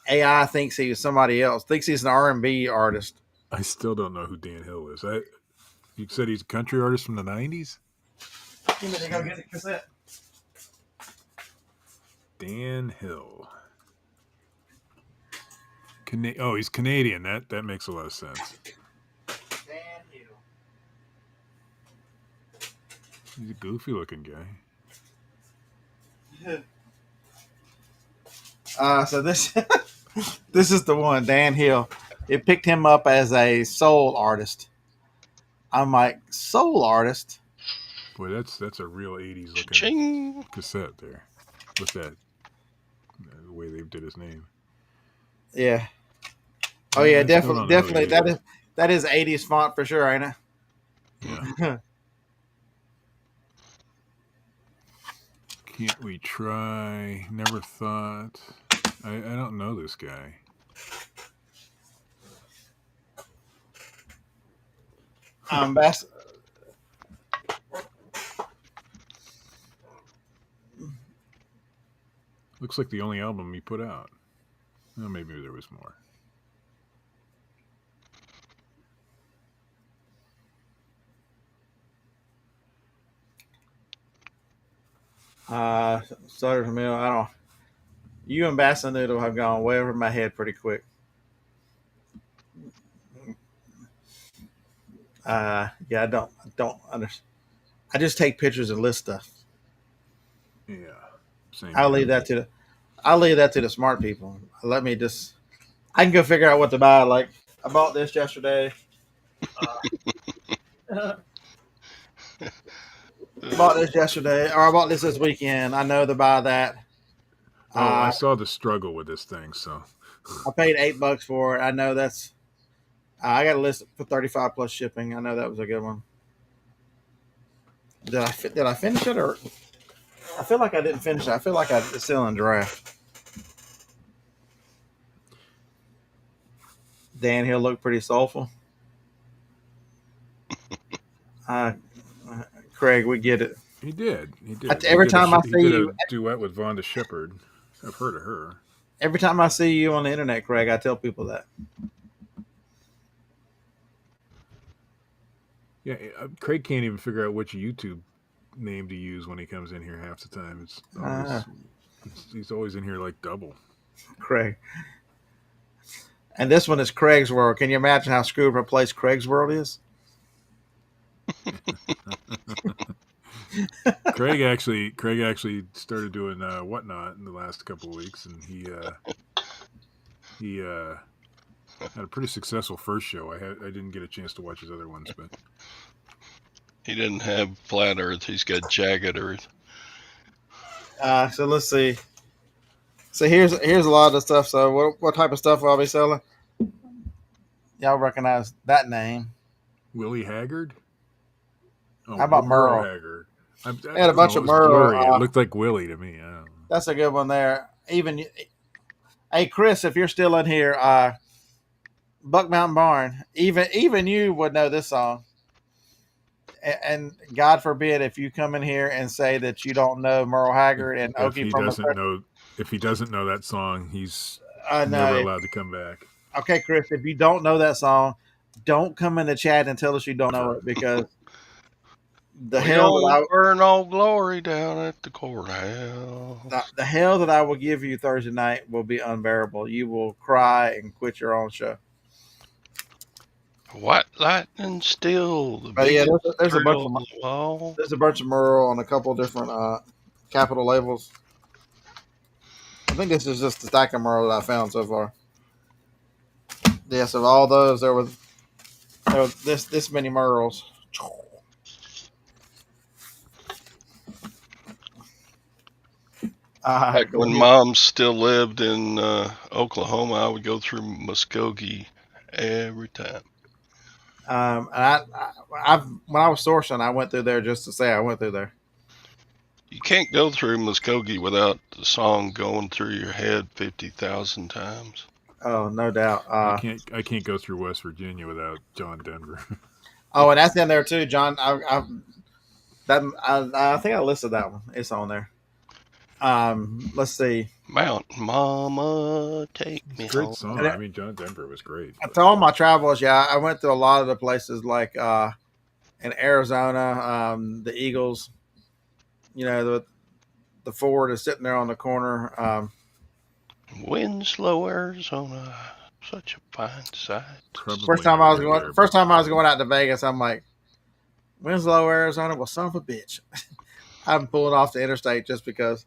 AI thinks he's somebody else. Thinks he's an R&B artist. I still don't know who Dan Hill is. You said he's a country artist from the '90s. Give me to go get the cassette. Dan Hill. He's Canadian. That makes a lot of sense. Dan Hill. He's a goofy looking guy. So this this is the one, Dan Hill. It picked him up as a soul artist. I'm like, soul artist? Boy, that's a real '80s looking Ching. cassette there. With that, the way they did his name. Yeah. Oh yeah, I still don't know definitely. who he is. That is '80s font for sure, ain't it? Yeah. Can't we try? Never thought. I don't know this guy. Looks like the only album he put out. Well, maybe there was more. Sutter Mill. I don't. You and Bassin Noodle have gone way over my head pretty quick. Yeah, I don't understand. I just take pictures and list stuff. Yeah. Same. I'll leave that to the smart people. Let me just. I can go figure out what to buy. Like, I bought this yesterday. Bought this yesterday, or I bought this weekend. I know to buy that. I saw the struggle with this thing, so I paid $8 for it. I know that's. I got a list for 35 plus shipping. I know that was a good one. Did I finish it, or I feel like I didn't finish it. I feel like it's still in draft. Dan Hill looked pretty soulful. Craig, we get it. he did. Every time I see you, a duet with Vonda Shepard. I've heard of her. every time I see you on the internet, Craig, I tell people that. Yeah, Craig can't even figure out which YouTube name to use when he comes in here half the time. He's always in here like double. Craig. And this one is Craig's World. Can you imagine how screwed of a place Craig's World is? Craig actually started doing Whatnot in the last couple of weeks, and he had a pretty successful first show. I didn't get a chance to watch his other ones, but He didn't have flat Earth. He's got jagged Earth. So let's see. So here's a lot of the stuff. So what type of stuff will I be selling? Y'all recognize that name? Willie Haggard. Oh, How about Merle? Haggard. I had a bunch of Merle. Blurry. It looked like Willie to me. I don't know. That's a good one there. Hey Chris, if you're still in here, Buck Mountain Barn. Even you would know this song. And God forbid if you come in here and say that you don't know Merle Haggard and Okie from If he doesn't know that song, he's I know. never allowed to come back. Okay, Chris, if you don't know that song, don't come in the chat and tell us you don't know it, because the hell that I burn all glory down at the courthouse. the hell that I will give you Thursday night will be unbearable. You will cry and quit your own show. White lightning still the But yeah, biggest there's a thrill bunch of of all. there's a bunch of Merle on a couple different capital labels. I think this is just the stack of Merle that I found so far. Yes, of all those, there was this many Merles. Like Go when ahead. Mom still lived in Oklahoma, I would go through Muskogee every time. And I've when I was sourcing, I went through there just to say I went through there. You can't go through Muskogee without the song going through your head 50,000 times. Oh, no doubt. I can't go through West Virginia without John Denver. Oh, and that's in there too, John. I think I listed that one. It's on there. Let's see. Mountain Mama, take me Great home. song. I mean, John Denver was great. To all my travels, yeah, I went to a lot of the places like in Arizona, the Eagles. You know, the Ford is sitting there on the corner. Winslow, Arizona, such a fine sight. Probably First time I was never going, there, first but- time I was going out to Vegas, I'm like, Winslow, Arizona. Well, son of a bitch, I'm pulling off the interstate just because.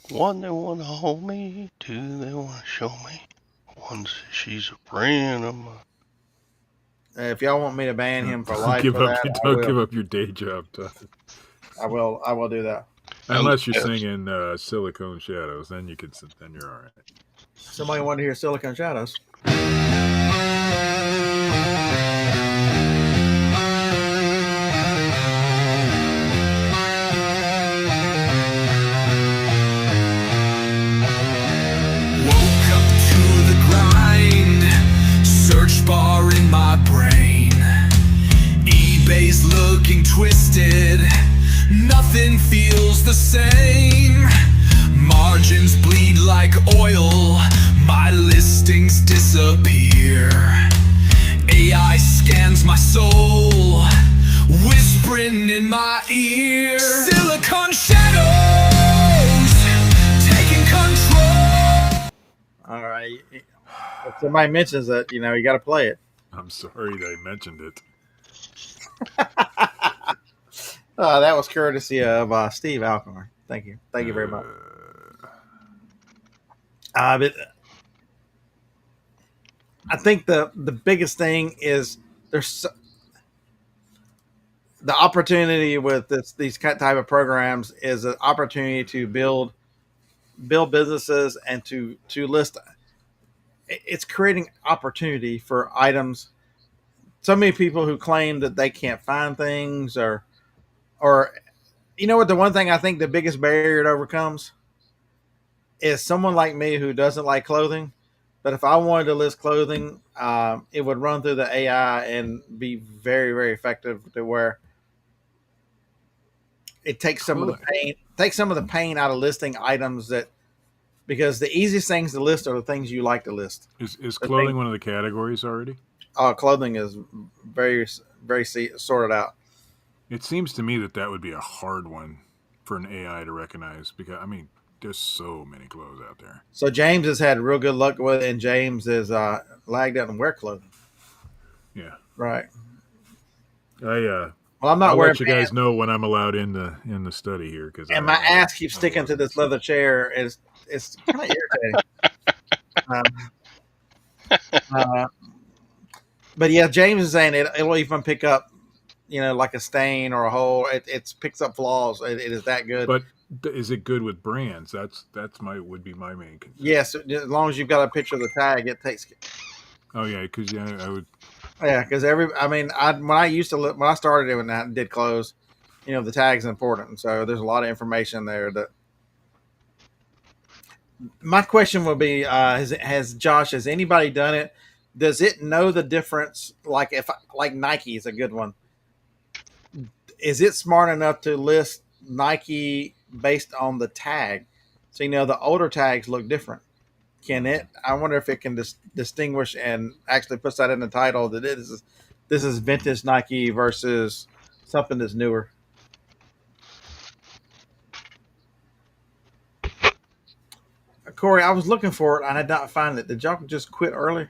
One, they want to hold me. Two, they want to show me. One says she's a friend of mine. If y'all want me to ban him for life give for up, that, don't give up your day job, Todd. I will. I will do that. Unless you're Yes. singing Silicone Shadows, then you could. Then you're all right. Somebody wanted to hear Silicon Shadows. Woke up to the grind, search bar in my brain. eBay's looking twisted, nothing feels the same. Margins bleed like oil, my listings disappear. AI scans my soul, whispering in my ear. Silicon shadows, taking control. All right. If somebody mentions it, you got to play it. I'm sorry that I mentioned it. That was courtesy of Steve Alcorn. Thank you. Thank you very much. But I think the biggest thing is the opportunity with these type of programs is an opportunity to build businesses and to list. It's creating opportunity for items. So many people who claim that they can't find things or what, the one thing I think the biggest barrier it overcomes is someone like me who doesn't like clothing. But if I wanted to list clothing, it would run through the AI and be very, very effective to where it takes some of the pain out of listing items because the easiest things to list are the things you like to list. Is clothing one of the categories already? Clothing is very, very sorted out. It seems to me that would be a hard one for an AI to recognize because, I mean, there's so many clothes out there. So James has had real good luck with it, and James is Lag doesn't wear clothing. Yeah. Right. Well, I'm not I'll wearing let you pants, guys know when I'm allowed in the study here because and my ass keeps sticking to this leather chair. It's kind of irritating. But yeah, James is saying it'll even pick up, like a stain or a hole. It picks up flaws. It is that good. But is it good with brands? Would be my main concern. Yes, as long as you've got a picture of the tag, it takes. Oh yeah, because I would. Yeah, because when I started doing that and did clothes, the tag's important, and so there's a lot of information there. That my question will be: has anybody done it? Does it know the difference? Like Nike is a good one. Is it smart enough to list Nike based on the tag? So the older tags look different. Can it? I wonder if it can distinguish and actually puts that in the title that this is vintage Nike versus something that's newer. Corey, I was looking for it and I did not find it. Did y'all just quit early?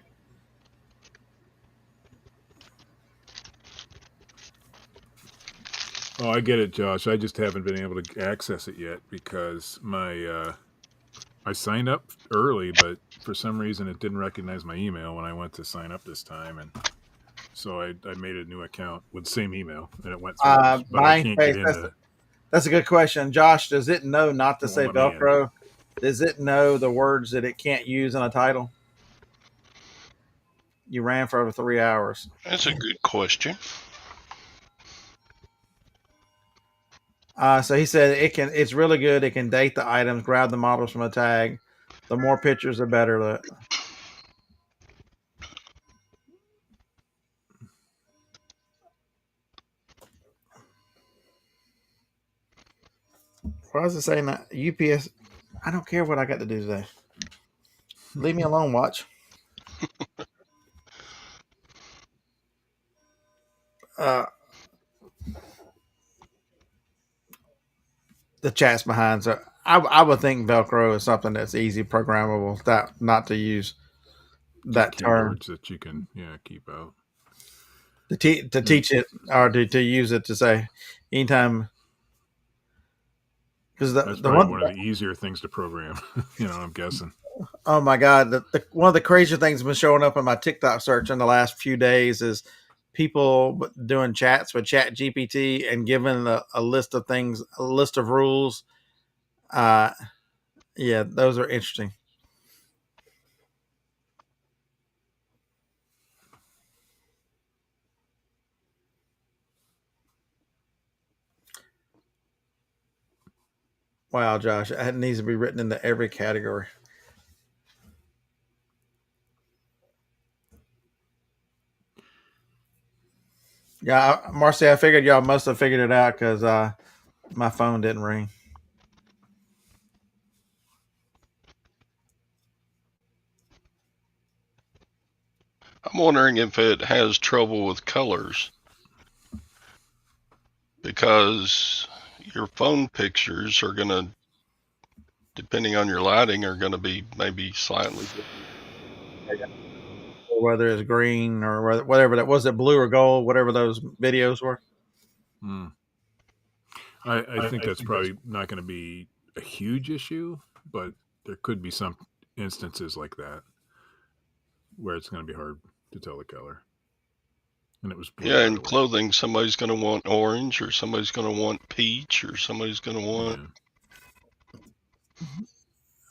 Oh, I get it, Josh. I just haven't been able to access it yet because I signed up early, but for some reason it didn't recognize my email when I went to sign up this time, and so I made a new account with the same email, and it went through. But I My can't get face. into. That's a good question, Josh. Does it know not to It won't say let me in. Velcro? Does it know the words that it can't use in a title? You ran for over 3 hours. That's a good question. So he said it can. It's really good. It can date the items, grab the models from a tag. The more pictures, the better. Why is it saying that? UPS. I don't care what I got to do today. Leave me alone. Watch. The chat's behind. So I would think Velcro is something that's easy programmable. That not to use that Just term keywords that you can keep out. to teach it or to use it to say anytime. Because That's the probably one one of the easier things to program. I'm guessing. oh my god, one of the crazier things that's been showing up in my TikTok search in the last few days is people doing chats with Chat GPT and giving a list of things, a list of rules. Uh, yeah, those are interesting. Wow, Josh, it needs to be written into every category. Yeah, Marcy, I figured y'all must have figured it out because my phone didn't ring. I'm wondering if it has trouble with colors because your phone pictures are going to, depending on your lighting, are going to be maybe slightly different. Or whether it's green or whatever that was, it blue or gold, whatever those videos were. I think that's probably not going to be a huge issue, but there could be some instances like that where it's going to be hard to tell the color. And it was blue. Yeah, in clothing, somebody's going to want orange, or somebody's going to want peach, or somebody's going to want. Yeah.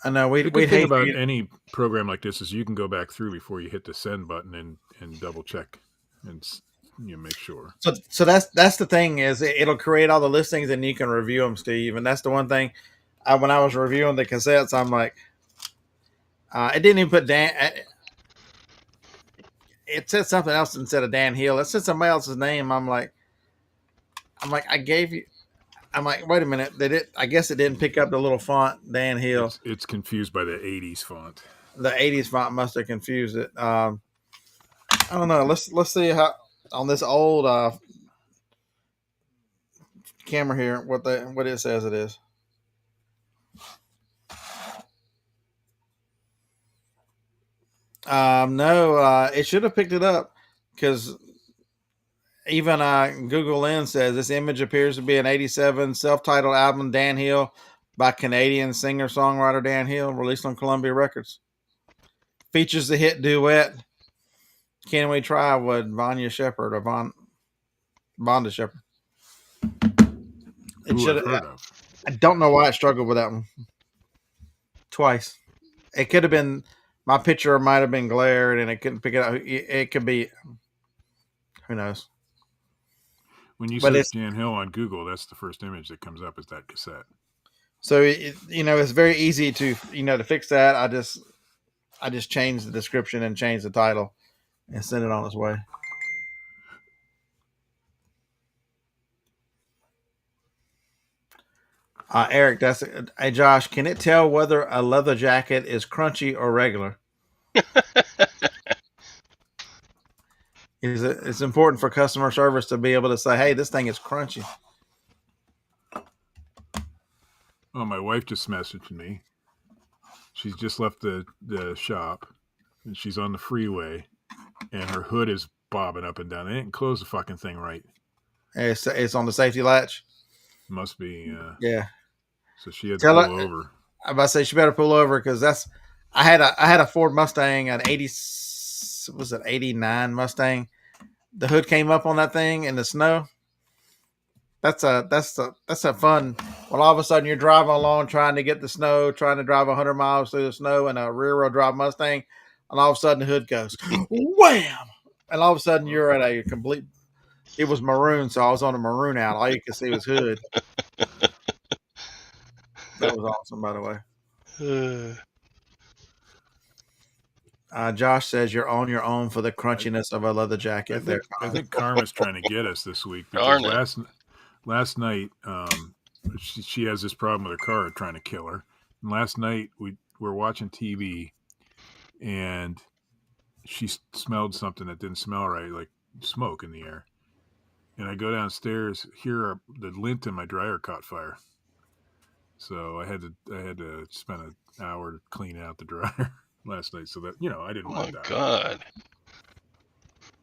I know the good thing about any program like this is you can go back through before you hit the send button and double check and make sure. So that's the thing is it'll create all the listings and you can review them, Steve. And that's the one thing. When I was reviewing the cassettes, I'm like, it didn't even put Dan. It said something else instead of Dan Hill. It said somebody else's name. I'm like, I gave you. I'm like, wait a minute. Did it? I guess it didn't pick up the little font Dan Hill. It's confused by the '80s font. The '80s font must have confused it. I don't know. Let's see how on this old camera here what it says it is. No, it should have picked it up because even Google Lens says this image appears to be an '87 self-titled album, Dan Hill, by Canadian singer-songwriter Dan Hill, released on Columbia Records. Features the hit duet "Can We Try" with Vanya Shepherd or Vonda Shepherd. It should have. I don't know why I struggled with that one twice. It could have been my picture might have been glared and it couldn't pick it up. It could be. Who knows? When you search Dan Hill on Google, that's the first image that comes up is that cassette. So it's very easy to to fix that. I just changed the description and changed the title and sent it on its way. Eric, hey Josh, can it tell whether a leather jacket is crunchy or regular? It's important for customer service to be able to say, hey, this thing is crunchy. Oh, my wife just messaged me. She's just left the shop and she's on the freeway and her hood is bobbing up and down. They didn't close the fucking thing right. It's on the safety latch. Must be. Yeah. So she had to Tell pull her. over. I'm about to say she better pull over because that's. I had a Ford Mustang, an 80. Was it 89 Mustang? The hood came up on that thing in the snow. That's a fun. Well, all of a sudden you're driving along trying to get the snow, trying to drive 100 miles through the snow in a rear wheel drive Mustang, and all of a sudden the hood goes wham, and all of a sudden you're at a complete. It was maroon, so I was on a maroon out. All you could see was hood. That was awesome, by the way. Josh says you're on your own for the crunchiness of a leather jacket. I think Karma's trying to get us this week Darn because it. last night she has this problem with her car trying to kill her. And last night we were watching TV and she smelled something that didn't smell right, like smoke in the air. And I go downstairs, the lint in my dryer caught fire. So I had to spend an hour to clean out the dryer last night. So that I didn't want that. Oh my God.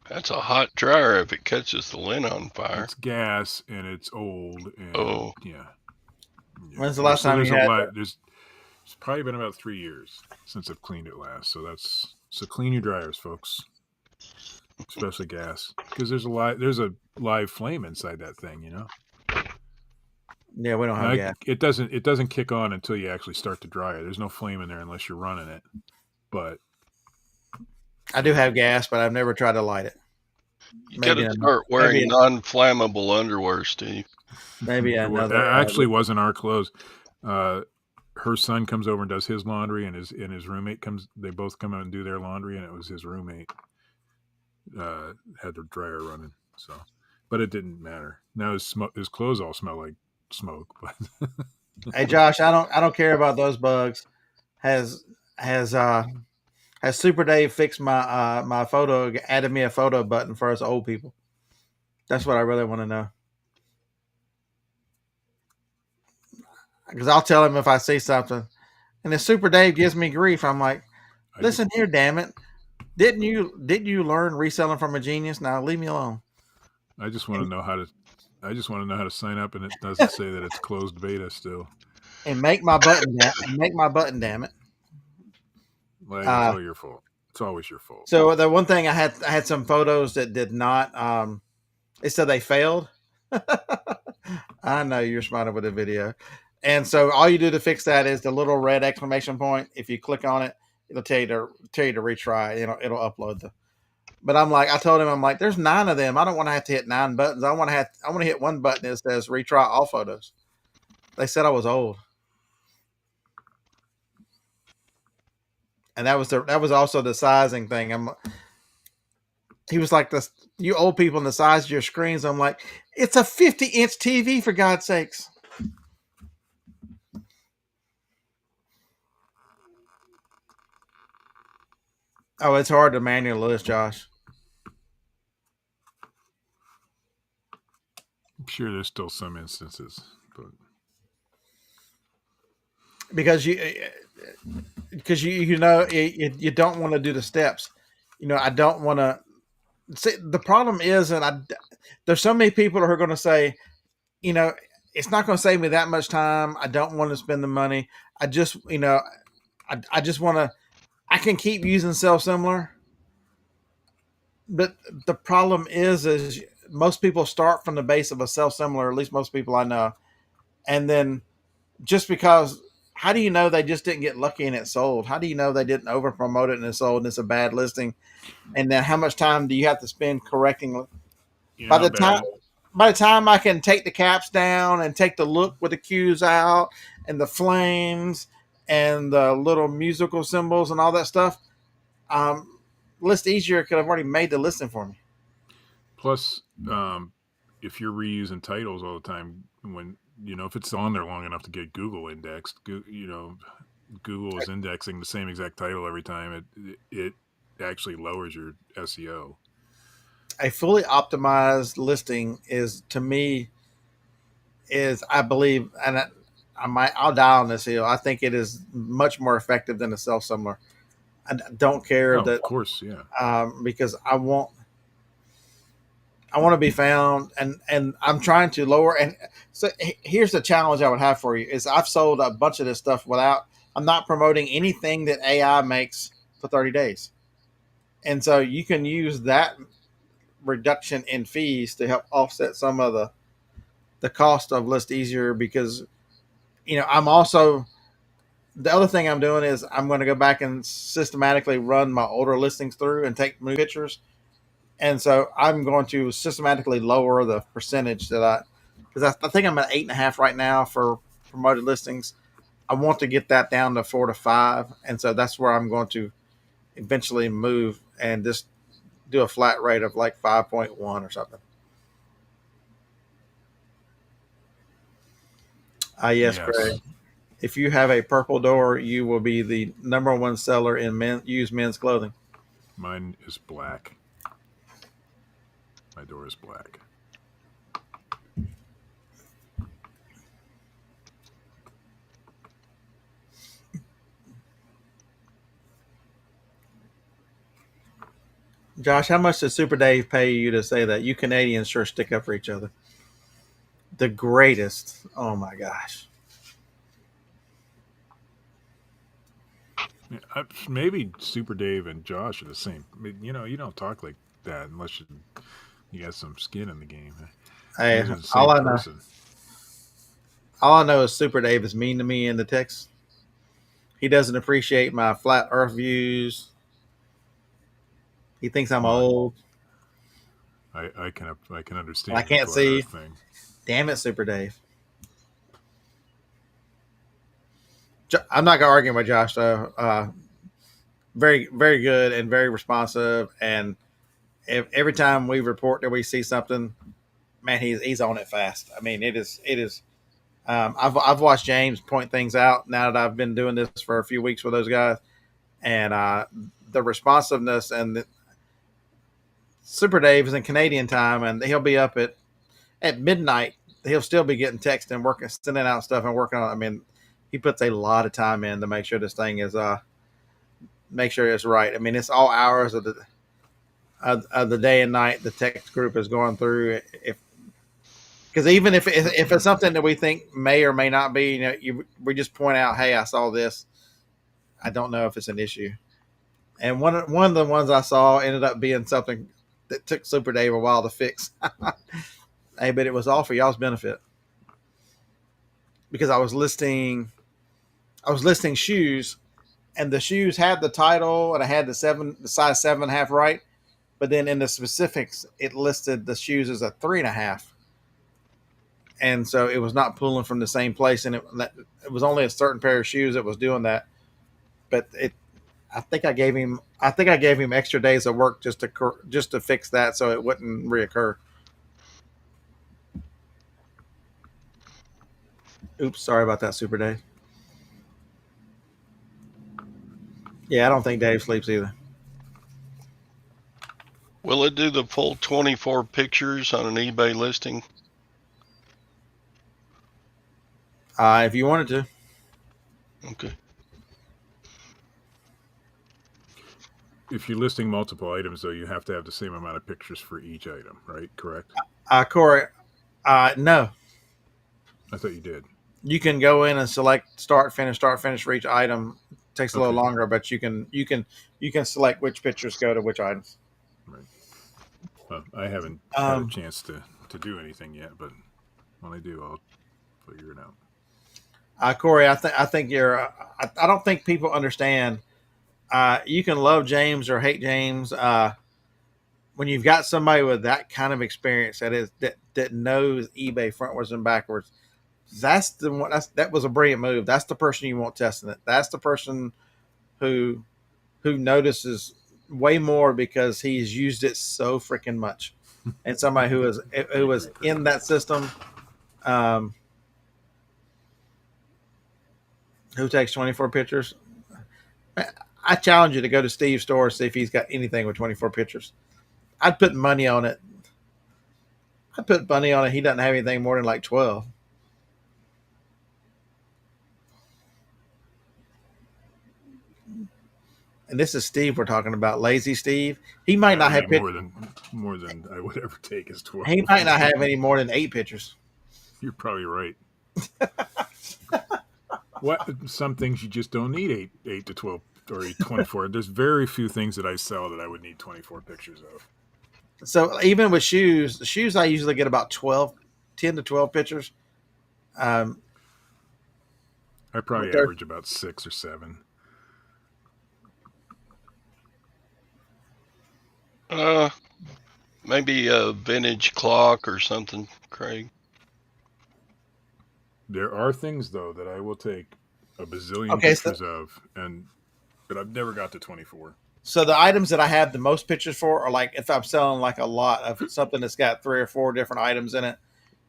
That's a hot dryer if it catches the lint on fire. It's gas and it's old. And, Oh. Yeah. When's the last time you had It's probably been about 3 years since I've cleaned it last. So clean your dryers, folks. Especially gas. Because there's a live flame inside that thing, Yeah, we don't have gas. It doesn't kick on until you actually start the dryer. There's no flame in there unless you're running it. But I do have gas, but I've never tried to light it. You got to start wearing non-flammable underwear, Steve. Maybe another. That actually wasn't our clothes. Her son comes over and does his laundry, and his roommate comes. They both come out and do their laundry, and it was his roommate had the dryer running. So, but it didn't matter. Now his clothes all smell like smoke. But hey, Josh, I don't care about those bugs. Has Super Dave fixed my photo? Added me a photo button for us old people. That's what I really want to know. Because I'll tell him if I see something, and if Super Dave gives me grief, I'm like, "Listen here, damn it! Didn't you learn reselling from a genius? Now leave me alone." I just want to know how to sign up, and it doesn't say that it's closed beta still. And make my button, damn it! Well, it's all your fault. It's always your fault. So the one thing I had some photos that did not. It said they failed. I know you're smarter with the video. And so all you do to fix that is the little red exclamation point. If you click on it, it'll tell you to retry. It'll upload But I told him, there's 9 of them. I don't want to have to hit 9 buttons. I want to hit one button that says retry all photos. They said I was old. And that was also the sizing thing. He was like, you old people in the size of your screens. I'm like, it's a 50-inch TV for God's sakes. Oh, it's hard to manual list, Josh. I'm sure there's still some instances, but because you don't want to do the steps. I don't want to. See, the problem is, there's so many people who are going to say, it's not going to save me that much time. I don't want to spend the money. I just, I just want to. I can keep using self-similar, but the problem is most people start from the base of a self-similar. At least most people I know, and then just because. How do you know they just didn't get lucky and it sold? How do you know they didn't over promote it and it sold and it's a bad listing? And then how much time do you have to spend correcting? By the time I can take the caps down and take the look with the cues out and the flames and the little musical symbols and all that stuff, List Easier could have already made the listing for me. Plus, if you're reusing titles all the time, when if it's on there long enough to get Google indexed, Google is indexing the same exact title every time. It actually lowers your SEO. A fully optimized listing to me, I believe, and I'll die on this hill. I think it is much more effective than a self-similar. I don't care that, of course, yeah. Because I I want to be found, and I'm trying to lower. And so here's the challenge I would have for you: is I've sold a bunch of this stuff without. I'm not promoting anything that AI makes for 30 days, and so you can use that reduction in fees to help offset some of the cost of List Easier, because I'm also, the other thing I'm doing is I'm going to go back and systematically run my older listings through and take new pictures. And so I'm going to systematically lower the percentage that because I think I'm at 8.5 right now for promoted listings. I want to get that down to 4 to 5. And so that's where I'm going to eventually move and just do a flat rate of like 5.1 or something. Yes, Craig. If you have a purple door, you will be the number one seller in used men's clothing. Mine is black. My door is black. Josh, how much does Super Dave pay you to say that? You Canadians sure stick up for each other. The greatest. Oh my gosh. Maybe Super Dave and Josh are the same. You don't talk like that unless you got some skin in the game. Hey, all I know is Super Dave is mean to me in the text. He doesn't appreciate my flat Earth views. He thinks I'm old. I can understand. I can't see. Thing. Damn it, Super Dave. I'm not gonna argue with Josh though. Very, very good and very responsive. And every time we report that we see something, man, he's on it fast. I mean, it is. I've watched James point things out now that I've been doing this for a few weeks with those guys, and the responsiveness and Super Dave is in Canadian time, and he'll be up at midnight. He'll still be getting text and working, sending out stuff and working on it. I mean, he puts a lot of time in to make sure this thing is make sure it's right. I mean, it's all hours of the day and night the text group is going through. Because even if it's something that we think may or may not be, we just point out, hey, I saw this. I don't know if it's an issue. And one of the ones I saw ended up being something that took Super Dave a while to fix. Hey, but it was all for y'all's benefit, because I was listing shoes, and the shoes had the title and I had the size 7.5 right, but then in the specifics it listed the shoes as a 3.5, and so it was not pulling from the same place, and it was only a certain pair of shoes that was doing that. But I think I gave him extra days of work just to fix that so it wouldn't reoccur. Oops, sorry about that, Super Dave. Yeah, I don't think Dave sleeps either. Will it do the full 24 pictures on an eBay listing? If you wanted to. Okay. If you're listing multiple items, though, you have to have the same amount of pictures for each item, right? Correct? Corey, no. I thought you did. You can go in and select start, finish for each item. It takes a little longer, but you can select which pictures go to which items. Right. Well, I haven't had a chance to do anything yet, but when I do, I'll figure it out. Corey, I think you're. I don't think people understand. You can love James or hate James. When you've got somebody with that kind of experience that knows eBay frontwards and backwards, that's the one. That was a brilliant move. That's the person you want testing it. That's the person who notices way more because he's used it so freaking much, and somebody who was in that system. Who takes 24 pictures? I challenge you to go to Steve's store and see if he's got anything with 24 pictures. I'd put money on it. He doesn't have anything more than like 12. and this is Steve we're talking about, Lazy Steve. He might not have more than I would ever take as 12. He might not have any more than 8 pictures. You're probably right. What some things you just don't need 8 to 12 or 24. There's very few things that I sell that I would need 24 pictures of. So even with shoes, the shoes I usually get about 10 to 12 pictures. I probably average about 6 or 7. Maybe a vintage clock or something, Craig. There are things though that I will take a bazillion pictures of, but I've never got to 24. So the items that I have the most pictures for are like if I'm selling like a lot of something that's got 3 or 4 different items in it.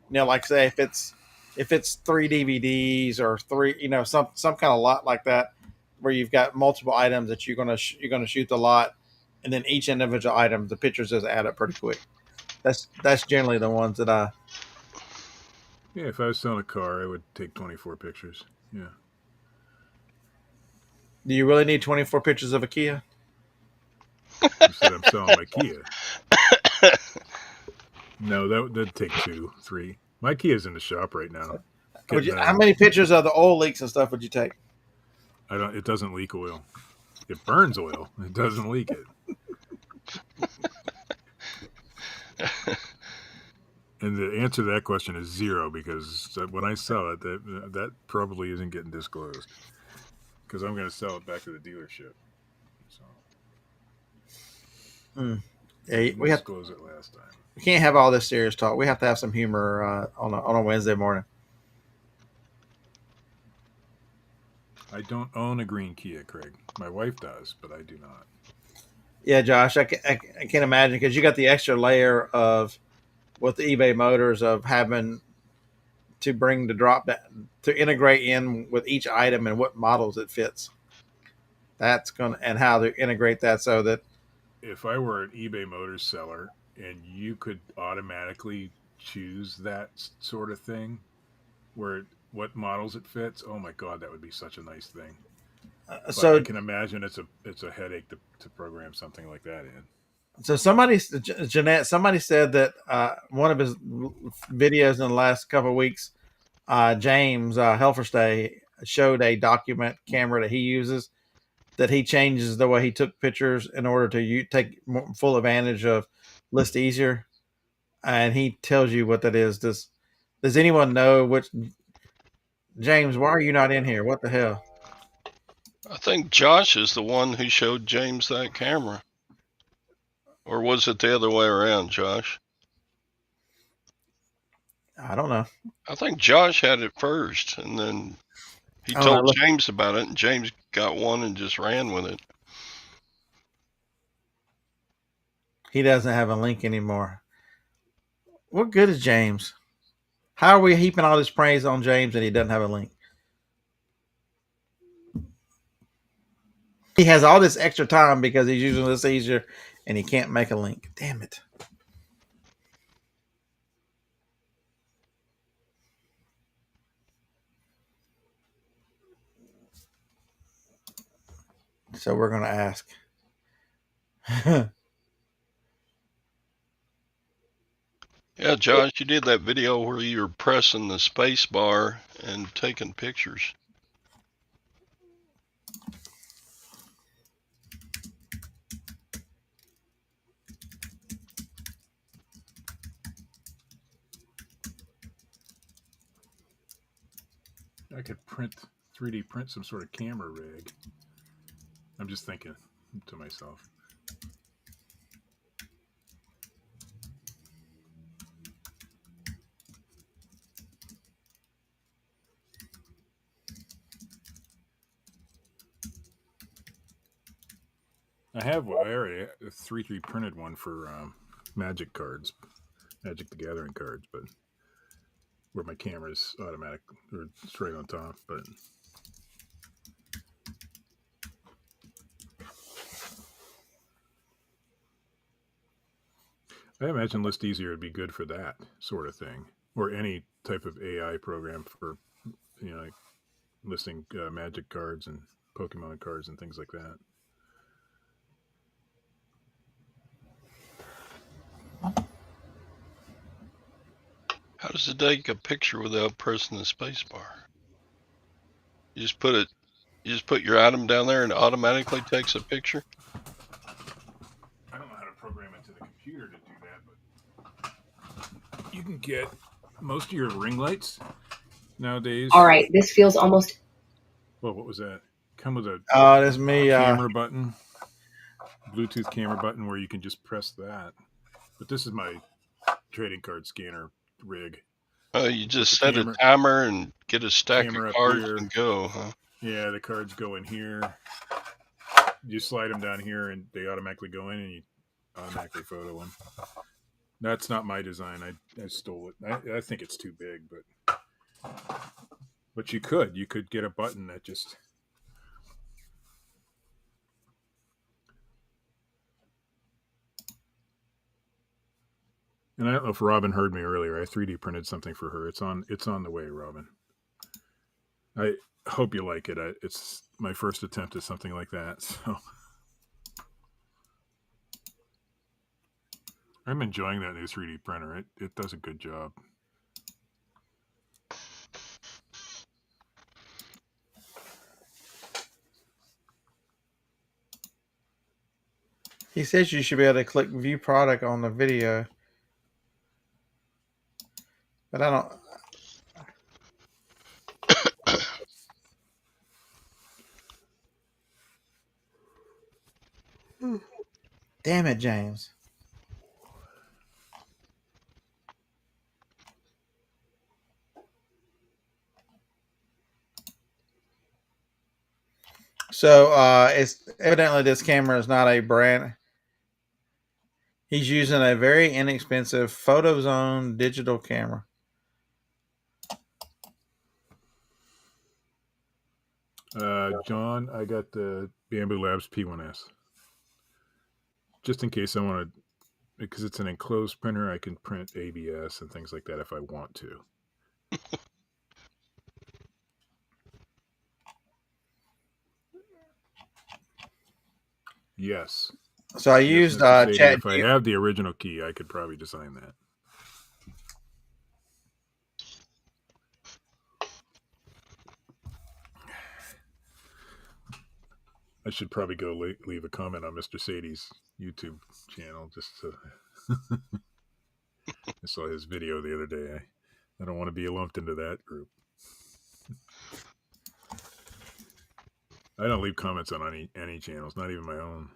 You know, like say if it's 3 DVDs or 3, you know, some kind of lot like that, where you've got multiple items that you're gonna shoot the lot, and then each individual item, the pictures just add up pretty quick. That's generally the ones that I. Yeah, if I was selling a car, I would take 24 pictures. Yeah. Do you really need 24 pictures of a Kia? You said I'm selling my Kia. No, that'd take 2, 3. My Kia's in the shop right now. How many pictures of the oil leaks and stuff would you take? It doesn't leak oil. It burns oil. It doesn't leak it. And the answer to that question is 0, because when I sell it, that probably isn't getting disclosed, because I'm going to sell it back to the dealership. So Yeah, we have to disclose it last time. We can't have all this serious talk. We have to have some humor on a Wednesday morning. I don't own a green Kia, Craig. My wife does, but I do not. Yeah, Josh, I can't imagine, because you got the extra layer of with the eBay Motors of having to bring the drop down to integrate in with each item and what models it fits. And how to integrate that so that if I were an eBay Motors seller and you could automatically choose that sort of thing, what models it fits, oh my God, that would be such a nice thing. So I can imagine it's a headache to program something like that in. So somebody said that one of his videos in the last couple of weeks, James Helferstay showed a document camera that he uses, that he changes the way he took pictures in order to take full advantage of List Easier, and he tells you what that is. Does anyone know which? James, why are you not in here? What the hell? I think Josh is the one who showed James that camera. Or was it the other way around, Josh? I don't know. I think Josh had it first, and then he told James about it, and James got one and just ran with it. He doesn't have a link anymore. What good is James? How are we heaping all this praise on James and he doesn't have a link? He has all this extra time because he's using List Easier and he can't make a link. Damn it. So we're going to ask. Yeah, Josh, you did that video where you were pressing the space bar and taking pictures. I could 3D print some sort of camera rig. I'm just thinking to myself. I already 3D printed one for Magic cards, Magic the Gathering cards, but where my camera's automatic or straight on top, but I imagine List Easier would be good for that sort of thing, or any type of AI program for, like listing Magic cards and Pokemon cards and things like that. How does it take a picture without pressing the space bar? You just put your item down there and it automatically takes a picture? I don't know how to program it to the computer to do that, but you can get most of your ring lights nowadays. All right, this feels almost. Well, what was that? Come with a Oh, that's me. camera button, Bluetooth camera button where you can just press that. But this is my trading card scanner rig. Oh, you just set a timer and get a stack of cards and go, huh? Yeah, the cards go in here. You slide them down here and they automatically go in and you automatically photo them. That's not my design. I stole it. I think it's too big, but you could get a button that just. And I don't know if Robin heard me earlier. I 3D printed something for her. It's on the way, Robin. I hope you like it. It's my first attempt at something like that. So I'm enjoying that new 3D printer. It does a good job. He says you should be able to click view product on the video. But I don't. Damn it, James. So it's evidently this camera is not a brand. He's using a very inexpensive PhotoZone digital camera. John, I got the Bamboo Labs P1S. Just in case I want to, because it's an enclosed printer, I can print ABS and things like that if I want to. Yes. So I used Chat. If I have the original key, I could probably design that. I should probably go leave a comment on Mr. Sadie's YouTube channel just to. I saw his video the other day. I don't want to be lumped into that group. I don't leave comments on any channels, not even my own.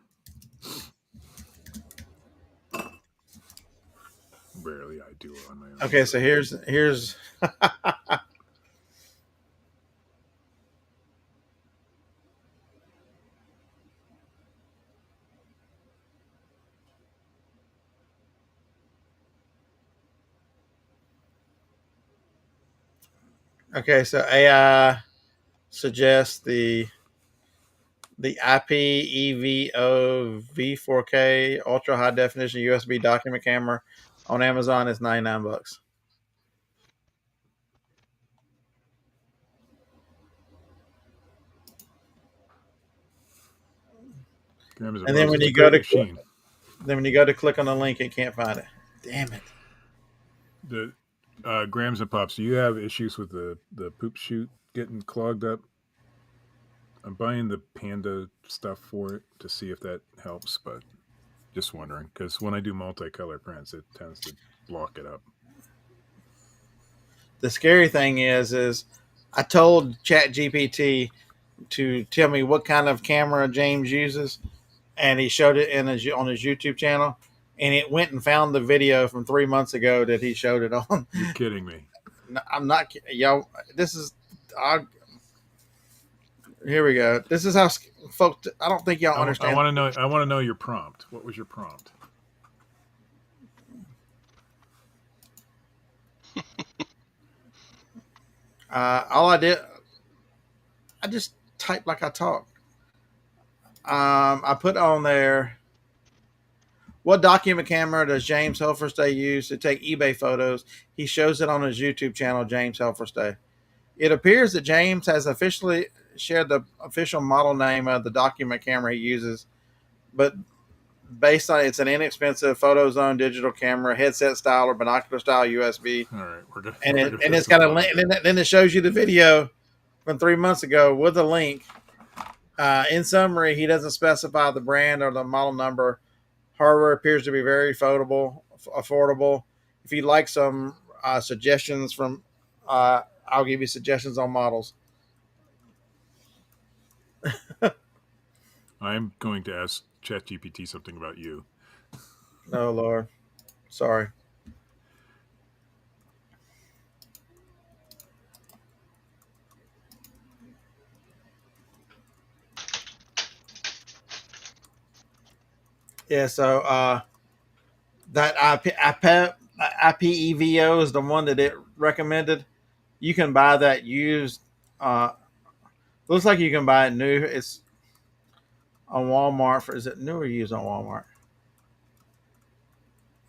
Rarely I do on my own. Okay, so here's okay, so AI suggests the IPEVO V4K ultra high definition USB document camera on Amazon is $99. And then when you go to click on the link, it can't find it. Damn it! The Grams and Pops, do you have issues with the poop chute getting clogged up? I'm buying the Panda stuff for it to see if that helps, but just wondering because when I do multicolor prints, it tends to block it up. The scary thing is I told ChatGPT to tell me what kind of camera James uses, and he showed it on his YouTube channel, and it went and found the video from 3 months ago that he showed it on. You're kidding me. No, I'm not, y'all. This is, here we go. This is how folks. I don't think y'all understand. I want to know your prompt. What was your prompt? All I did, I just typed like I talk. I put on there, what document camera does James Helferstay use to take eBay photos? He shows it on his YouTube channel, James Helferstay. It appears that James has officially shared the official model name of the document camera he uses, but based on it's an inexpensive photo zone digital camera, headset style or binocular style USB, All right, we're gonna. and we're gonna and put it's some got a thought link, into and it. then it shows you the video from 3 months ago with a link. In summary, he doesn't specify the brand or the model number. Hardware appears to be very affordable. If you'd like some suggestions from, I'll give you suggestions on models. I'm going to ask ChatGPT something about you. Oh Lord, sorry. Yeah, so that IPEVO is the one that it recommended. You can buy that used. Looks like you can buy it new. It's on Walmart for, is it new or used on Walmart?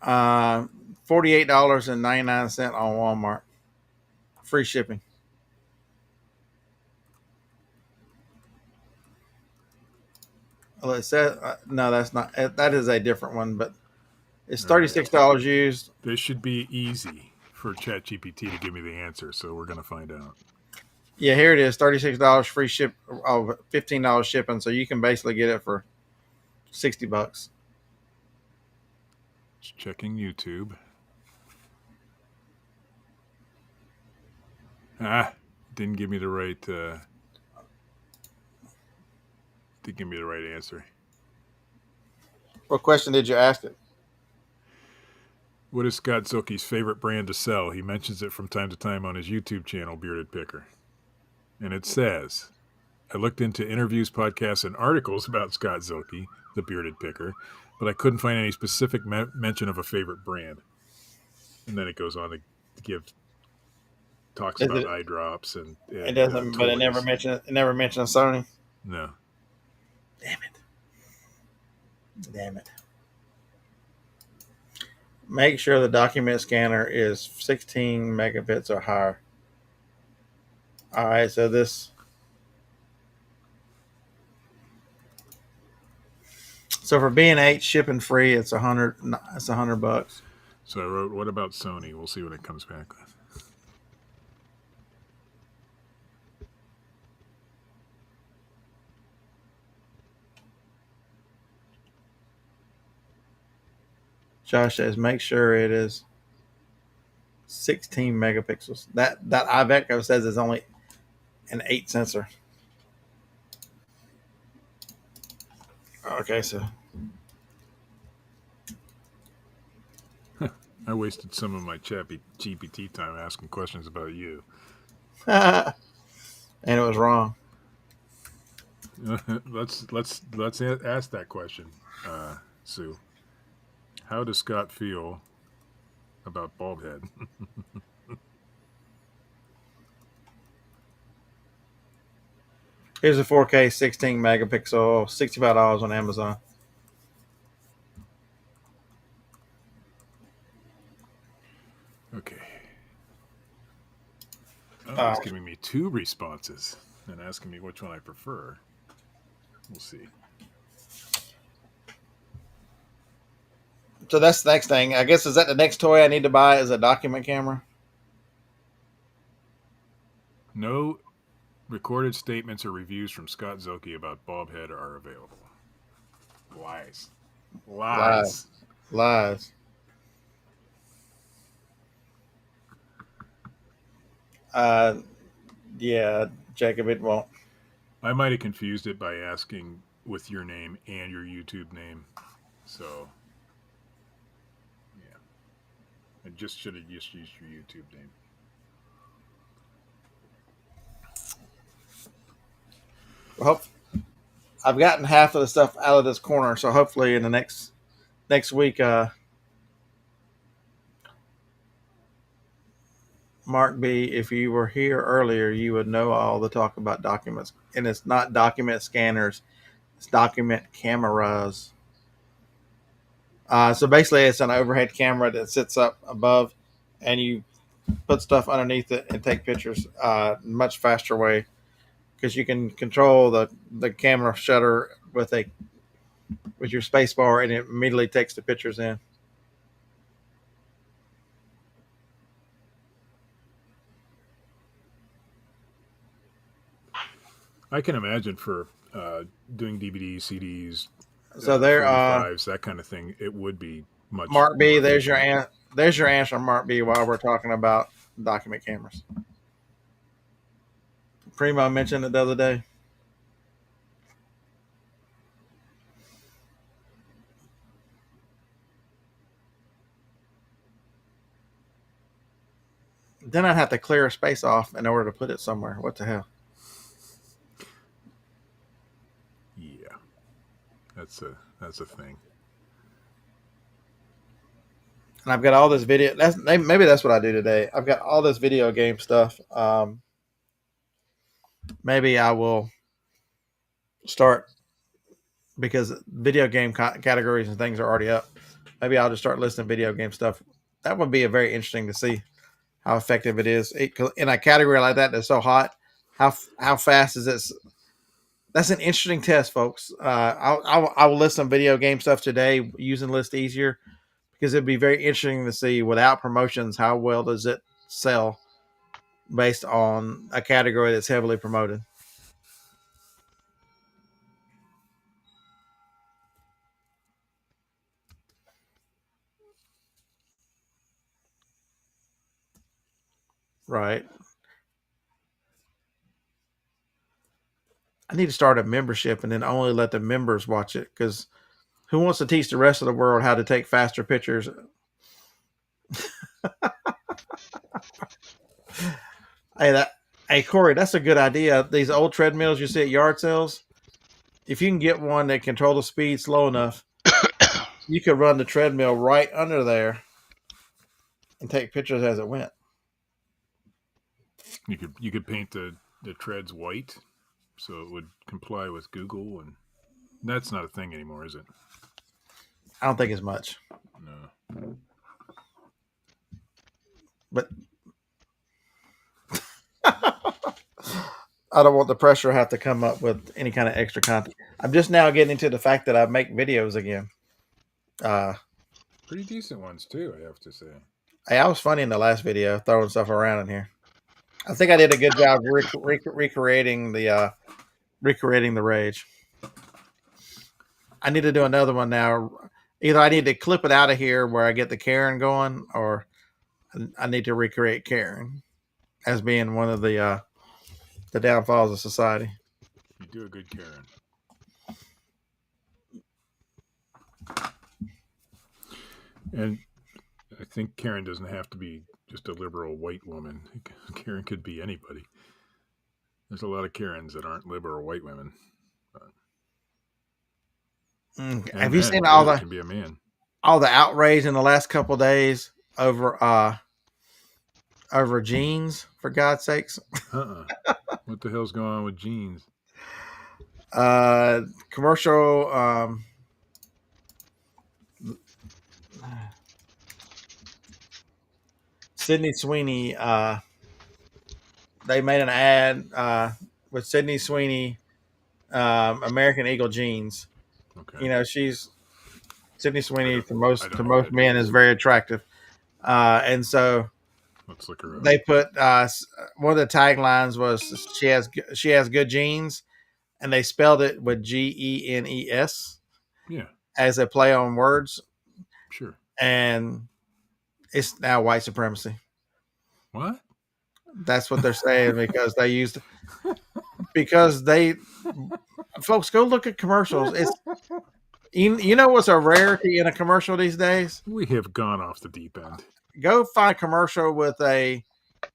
$48.99 on Walmart. Free shipping. Well, it says no, that's not. That is a different one, but it's All right. $36 used. This should be easy for ChatGPT to give me the answer, so we're gonna find out. Yeah, here it is. $36 free ship. Oh, $15 shipping. So you can basically get it for $60. Just checking YouTube. Didn't give me the right. Didn't give me the right answer. What question did you ask it? What is Scott Zilke's favorite brand to sell? He mentions it from time to time on his YouTube channel, Bearded Picker. And it says, I looked into interviews, podcasts, and articles about Scott Zilke, the Bearded Picker, but I couldn't find any specific mention of a favorite brand. And then it goes on to talks about eye drops and it doesn't, but it never mentioned. It never mentioned Sony. No. Damn it. Make sure the document scanner is 16 megabits or higher. All right, so this. So for B&H shipping free, it's $100. It's $100. So I wrote, "What about Sony?" We'll see what it comes back with. Josh says, make sure it is 16 megapixels. That Iveco says it's only an 8 sensor. Okay, so I wasted some of my GPT time asking questions about you. and it was wrong. let's ask that question, Sue. How does Scott feel about bald head? Here's a 4K 16 megapixel, $65 on Amazon. Okay. Oh, it's giving me 2 responses and asking me which one I prefer. We'll see. So that's the next thing. I guess, is that the next toy I need to buy is a document camera? No recorded statements or reviews from Scott Zilke about bald head are available. Lies. Yeah, Jacob, it won't. I might have confused it by asking with your name and your YouTube name. So, yeah. I just should have just used your YouTube name. Well, I've gotten half of the stuff out of this corner, so hopefully in the next week, Mark B, if you were here earlier, you would know all the talk about documents. And it's not document scanners, it's document cameras. So basically, it's an overhead camera that sits up above, and you put stuff underneath it and take pictures much faster way, because you can control the camera shutter with a with your space bar, and it immediately takes the pictures in. I can imagine for doing DVDs, CDs, So there, 45s, that kind of thing, it would be much. Mark B, more there's efficient. there's your answer, Mark B. While we're talking about document cameras, Primo mentioned it the other day. Then I'd have to clear a space off in order to put it somewhere. What the hell? Yeah, that's a thing. And I've got all this video. Maybe that's what I do today. I've got all this video game stuff. Maybe I will start, because video game categories and things are already up. Maybe I'll just start listing video game stuff. That would be a very interesting to see how effective it is in a category like that that's so hot. How fast is it? That's an interesting test, folks. I will list some video game stuff today using List Easier, because it'd be very interesting to see without promotions how well does it sell based on a category that's heavily promoted. Right. I need to start a membership and then only let the members watch it, because who wants to teach the rest of the world how to take faster pictures? Hey, Corey, that's a good idea. These old treadmills you see at yard sales, if you can get one that control the speed slow enough, you could run the treadmill right under there and take pictures as it went. You could paint the treads white, so it would comply with Google, and that's not a thing anymore, is it? I don't think as much. No. But I don't want the pressure to have to come up with any kind of extra content. I'm just now getting into the fact that I make videos again. Pretty decent ones too, I have to say. Hey, I was funny in the last video, throwing stuff around in here. I think I did a good job recreating the rage. I need to do another one now. Either I need to clip it out of here where I get the Karen going, or I need to recreate Karen as being one of the downfalls of society. You do a good Karen. And I think Karen doesn't have to be just a liberal white woman. Karen could be anybody. There's a lot of Karens that aren't liberal white women. Have you seen all can be a man. All the outrage in the last couple of days over jeans? For God's sakes! What the hell's going on with jeans? Commercial. Sydney Sweeney, they made an ad with Sydney Sweeney, American Eagle jeans. Okay. You know, Sydney Sweeney to most men is very attractive, and so let's look her up. They put one of the taglines was she has good genes, and they spelled it with GENES. Yeah, as a play on words. Sure. And it's now white supremacy. What? That's what they're saying because folks, go look at commercials. It's you know what's a rarity in a commercial these days? We have gone off the deep end. Go find a commercial with a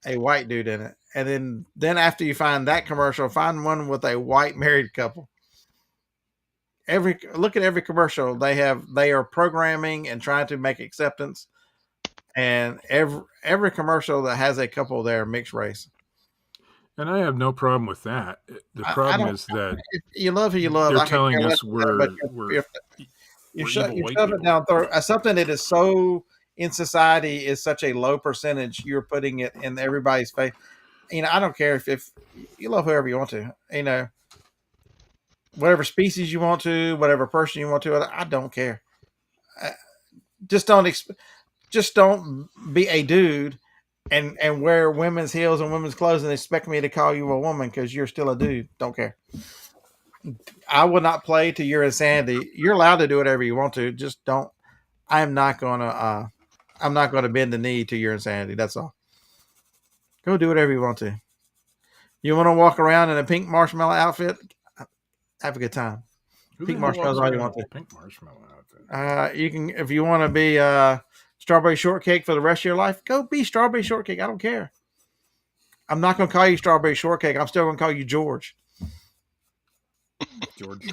white dude in it, and then after you find that commercial, find one with a white married couple. Look at every commercial they are programming and trying to make acceptance, and every commercial that has a couple there mixed race. And I have no problem with that. The problem is that you love who you love. They're telling us you shove it down through something that is so in society is such a low percentage. You're putting it in everybody's face. You know, I don't care if you love whoever you want to. You know, whatever species you want to, whatever person you want to. I don't care. Just don't just don't be a dude and wear women's heels and women's clothes and expect me to call you a woman because you're still a dude. Don't care. I will not play to your insanity. You're allowed to do whatever you want to. Just don't. I'm not gonna. I'm not gonna bend the knee to your insanity. That's all. Go do whatever you want to. You want to walk around in a pink marshmallow outfit? Have a good time. Who Pink the hell marshmallows walks all you around want in to. a pink marshmallow outfit? You can, if you want to be strawberry shortcake for the rest of your life, go be strawberry shortcake. I don't care. I'm not going to call you strawberry shortcake. I'm still going to call you George.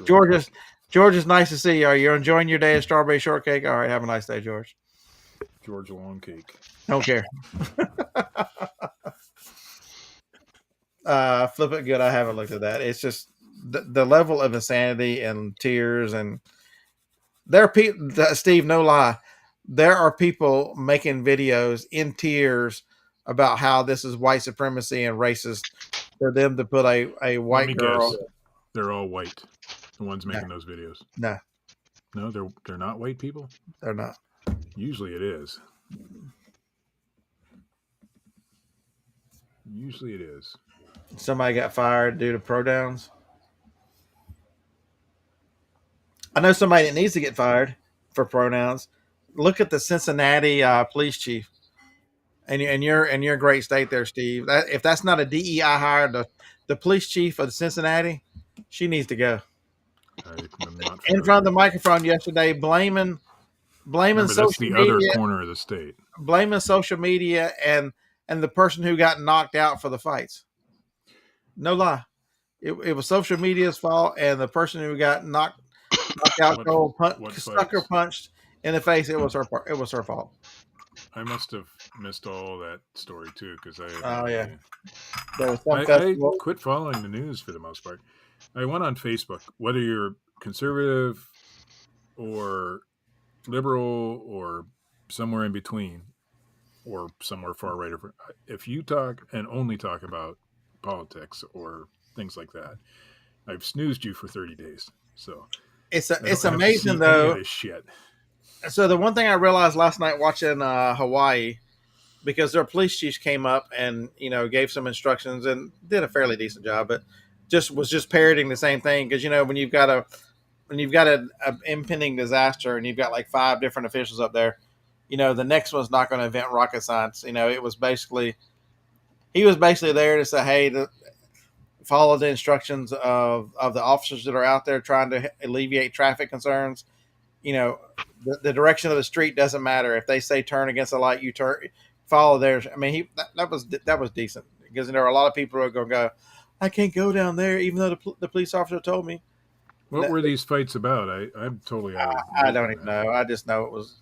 George is nice to see you. Are you enjoying your day of strawberry shortcake? All right, have a nice day, George. George Long Cake. Don't care. Flip it good. I haven't looked at that. It's just the level of insanity and tears, and there are people. Steve, no lie, there are people making videos in tears about how this is white supremacy and racist for them to put a white girl. Guess. They're all white. The ones making those videos. No, they're not white people. they're not. Usually it is. Usually it is. Somebody got fired due to pronouns. I know somebody that needs to get fired for pronouns. Look at the Cincinnati police chief, and you're in your great state there, Steve. If that's not a DEI hire, the police chief of Cincinnati, she needs to go. In front of the microphone yesterday, blaming Remember, social that's the media, other corner of the state. blaming social media and the person who got knocked out for the fights. No lie, it was social media's fault, and the person who got knocked out cold, sucker punched in the face. It was her fault. I must have missed all that story too, because There was some I quit following the news for the most part. I went on Facebook. Whether you're conservative or liberal or somewhere in between, or somewhere far right, if you talk and only talk about politics or things like that, I've snoozed you for 30 days. So it's amazing though. This shit. So the one thing I realized last night watching Hawaii, because their police chiefs came up and gave some instructions and did a fairly decent job, but was parroting the same thing, because when you've got an impending disaster and you've got like 5 different officials up there, the next one's not going to invent rocket science. It was basically he was basically there to say, hey, follow the instructions of the officers that are out there trying to alleviate traffic concerns. The direction of the street doesn't matter. If they say turn against the light, you turn, follow theirs. I mean, that was decent, because there are a lot of people who are going to go, I can't go down there, even though the police officer told me. What were these fights about? I'm totally out. I don't even know. I just know it was.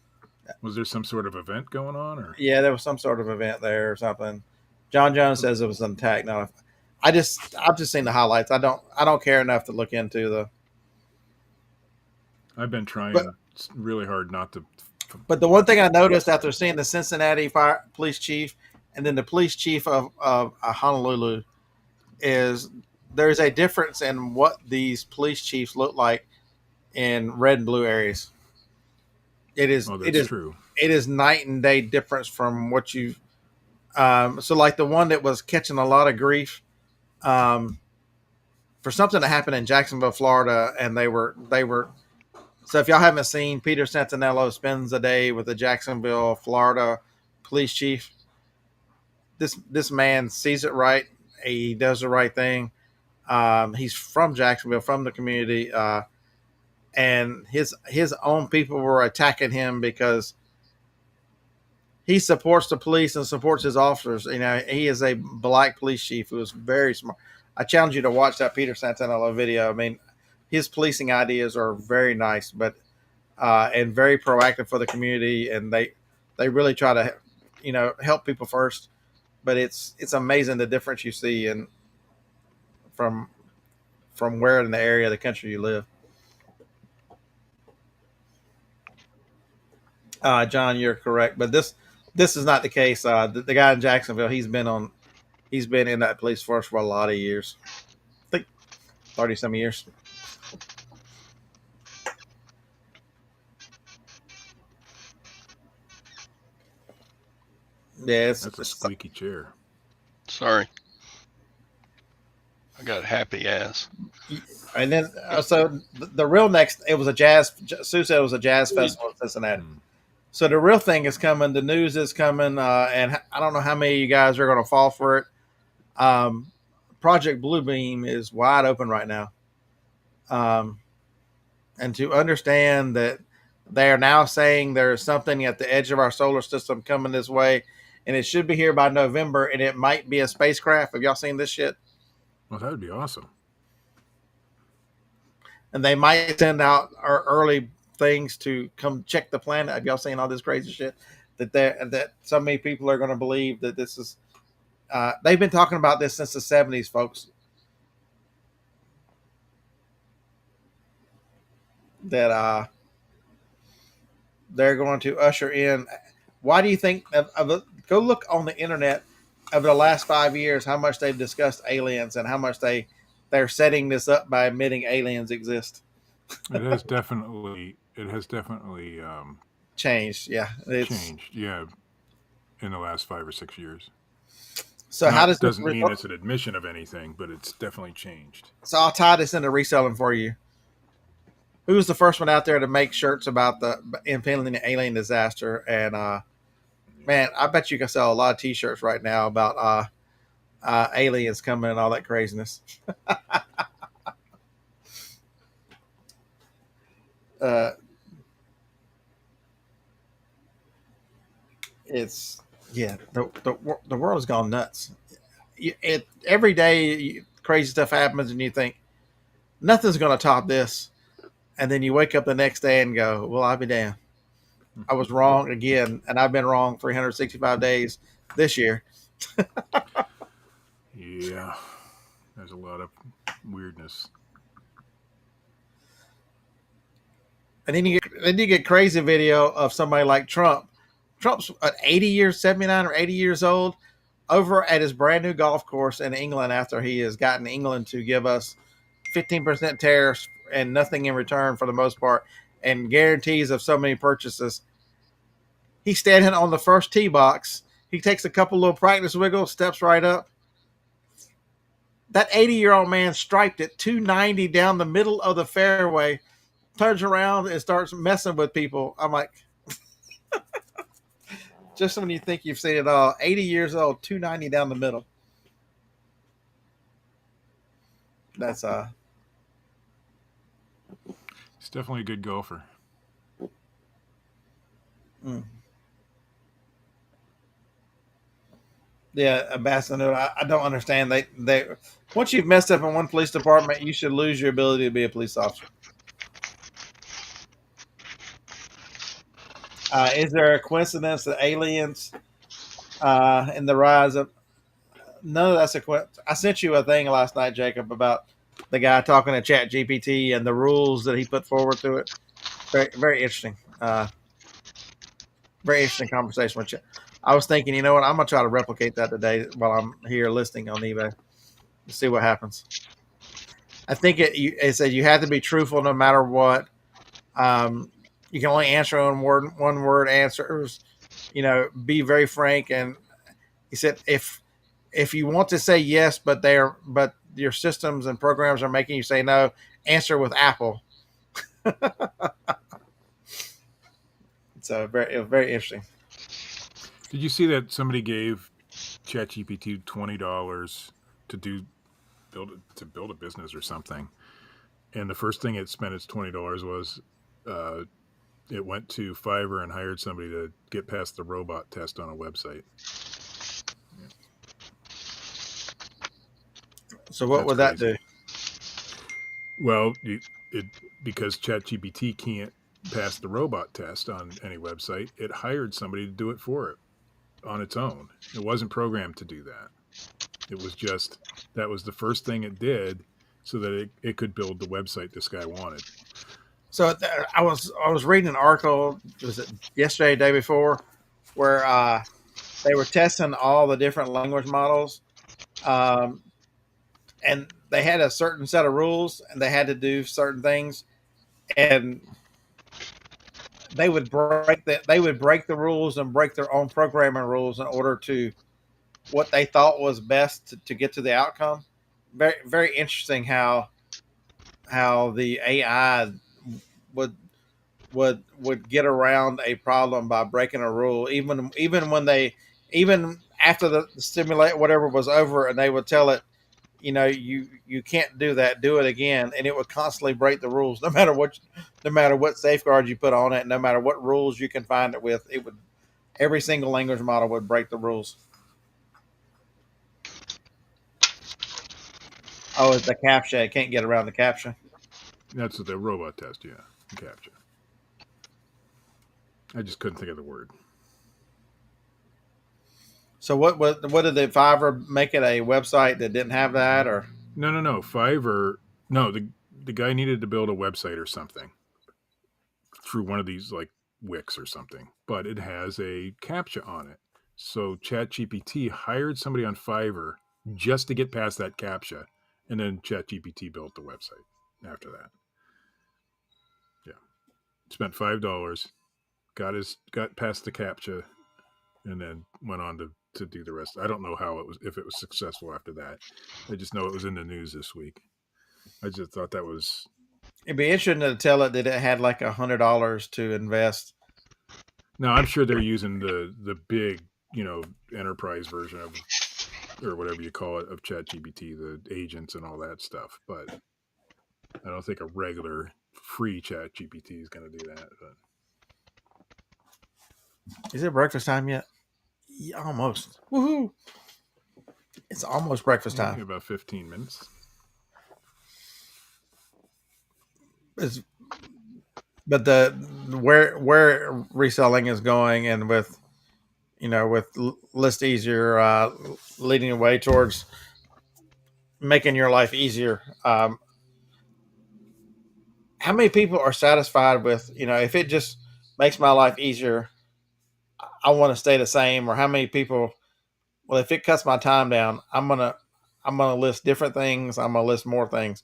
Was there some sort of event going on, or? Yeah, there was some sort of event there or something. John Jones says it was an attack. No, I've just seen the highlights. I don't care enough to look into the. I've been trying really hard not to. But the one thing I noticed after seeing the Cincinnati police chief and then the police chief of Honolulu is there's a difference in what these police chiefs look like in red and blue areas. It is true. It is night and day difference from what you. So like the one that was catching a lot of grief, for something that happened in Jacksonville, Florida, and they were. So if y'all haven't seen, Peter Santinello spends a day with the Jacksonville, Florida police chief. This man sees it right. He does the right thing. He's from Jacksonville, from the community, and his own people were attacking him because he supports the police and supports his officers. He is a black police chief who is very smart. I challenge you to watch that Peter Santinello video. I mean, his policing ideas are very nice, but and very proactive for the community, and they really try to help people first. But it's amazing the difference you see from where in the area of the country you live. John, you're correct, but this is not the case. The guy in Jacksonville, he's been in that police force for a lot of years. I think 30 some years. Yeah, That's a squeaky chair. Sorry. I got happy ass. and then so the real next it was a jazz. Sue said it was a jazz festival in Cincinnati. So the real thing is coming. The news is coming, and I don't know how many of you guys are going to fall for it. Project Bluebeam is wide open right now, and to understand that they are now saying there's something at the edge of our solar system coming this way, and it should be here by November, and it might be a spacecraft. Have y'all seen this shit? Well, that would be awesome. And they might send out our early things to come check the planet. Have y'all seen all this crazy shit? That so many people are going to believe that this is. They've been talking about this since the 70s, folks. That they're going to usher in. Why do you think? Go look on the internet over the last 5 years how much they've discussed aliens and how much they're setting this up by admitting aliens exist. It has definitely Changed. Yeah, changed. Yeah, in the last 5 or 6 years. So how does this doesn't mean it's an admission of anything, but it's definitely changed. So I'll tie this into reselling for you. Who was the first one out there to make shirts about the impending alien disaster? And man, I bet you can sell a lot of T-shirts right now about aliens coming and all that craziness. It's the world has gone nuts. Every day crazy stuff happens, and you think nothing's going to top this, and then you wake up the next day and go, "Well, I'll be damned. I was wrong again, and I've been wrong 365 days this year." Yeah, there's a lot of weirdness. And then you get crazy video of somebody like Trump. Trump's 79 or 80 years old, over at his brand new golf course in England after he has gotten England to give us 15% tariffs and nothing in return for the most part, and guarantees of so many purchases. He's standing on the first tee box. He takes a couple little practice wiggles, steps right up. That 80-year-old man striped it 290 down the middle of the fairway, turns around and starts messing with people. I'm like, just when you think you've seen it all, 80 years old, 290 down the middle. That's He's definitely a good golfer. Yeah, Ambassador. I don't understand. They once you've messed up in one police department, you should lose your ability to be a police officer. Is there a coincidence that aliens and the rise of? None of that's a coincidence. I sent you a thing last night, Jacob, about the guy talking to Chat GPT and the rules that he put forward to it. Very, very interesting. Very interesting conversation with you. I was thinking, you know what? I'm gonna try to replicate that today while I'm here listing on eBay. See what happens. I think it said you have to be truthful no matter what. You can only answer on one word answers. You know, be very frank. And he said if you want to say yes, but your systems and programs are making you say no, answer with Apple. So it was very interesting. Did you see that somebody gave ChatGPT $20 to build a business or something, and the first thing it spent its $20 was it went to Fiverr and hired somebody to get past the robot test on a website. Yeah. So what would that do? Well, because ChatGPT can't pass the robot test on any website, it hired somebody to do it for it on its own. It wasn't programmed to do that. It was just that was the first thing it did so that it could build the website this guy wanted. So I was reading an article, was it yesterday, day before, where they were testing all the different language models, and they had a certain set of rules and they had to do certain things, and they would break that. They would break the rules and break their own programming rules in order to what they thought was best to get to the outcome. Very very interesting how the AI would would get around a problem by breaking a rule, even when they even after the stimulate whatever was over, and they would tell it, you can't do that, do it again, and it would constantly break the rules, no matter what safeguards you put on it, no matter what rules you can find it with, it would every single language model would break the rules. Oh, it's the captcha. It can't get around the captcha. That's the robot test, yeah. Capture. I just couldn't think of the word. So what did the Fiverr make it a website that didn't have that, or No. Fiverr. No, the guy needed to build a website or something through one of these like Wix or something, but it has a captcha on it. So ChatGPT hired somebody on Fiverr just to get past that captcha, and then ChatGPT built the website after that. Yeah, spent $5, got past the captcha, and then went on to do the rest. I don't know how it was, if it was successful after that. I just know it was in the news this week. I just thought that was. it'd be interesting to tell it that it had like $100 to invest. No, I'm sure they're using the big, enterprise version of, or whatever you call it, of ChatGPT, the agents and all that stuff. But I don't think a regular free ChatGPT is going to do that. But Is it breakfast time yet? Yeah, almost. Woohoo! It's almost breakfast in time. about 15 minutes. But the where reselling is going, and with List Easier leading the way towards making your life easier. How many people are satisfied with, if it just makes my life easier, I want to stay the same? Or how many people, well, if it cuts my time down, I'm gonna list different things. I'm gonna list more things.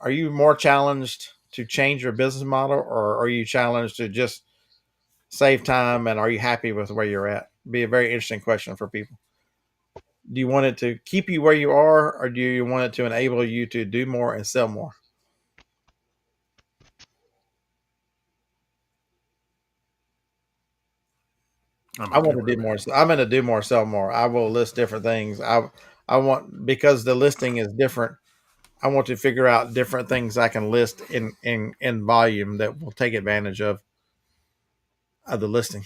Are you more challenged to change your business model, or are you challenged to just save time? And are you happy with where you're at? Be a very interesting question for people. Do you want it to keep you where you are, or do you want it to enable you to do more and sell more? I want to do more. I'm going to do more, sell more. I will list different things. I want, because the listing is different. I want to figure out different things I can list in volume that will take advantage of the listing.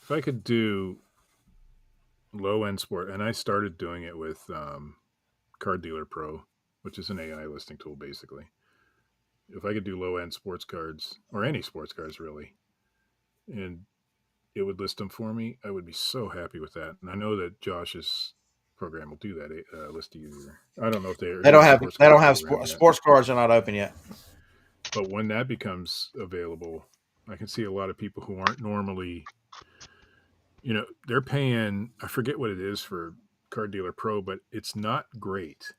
If I could do low end sport, and I started doing it with Card Dealer Pro, which is an AI listing tool, basically. If I could do low end sports cards, or any sports cards really, and it would list them for me, I would be so happy with that. And I know that Josh's program will do that. List easier. I don't know if they don't have sports cards are not open yet. But when that becomes available, I can see a lot of people who aren't normally, they're paying, I forget what it is for Card Dealer Pro, but it's not great.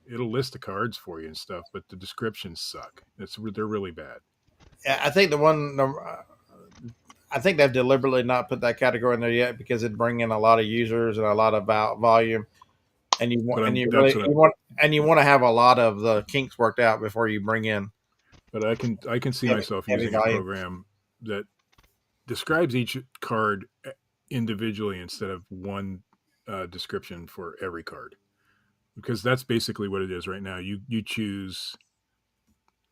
It'll list the cards for you and stuff, but the descriptions suck. They're really bad. I think I think they've deliberately not put that category in there yet because it'd bring in a lot of users and a lot of volume, and you want to have a lot of the kinks worked out before you bring in. But I can see myself using a program that describes each card individually instead of one description for every card, because that's basically what it is right now. You choose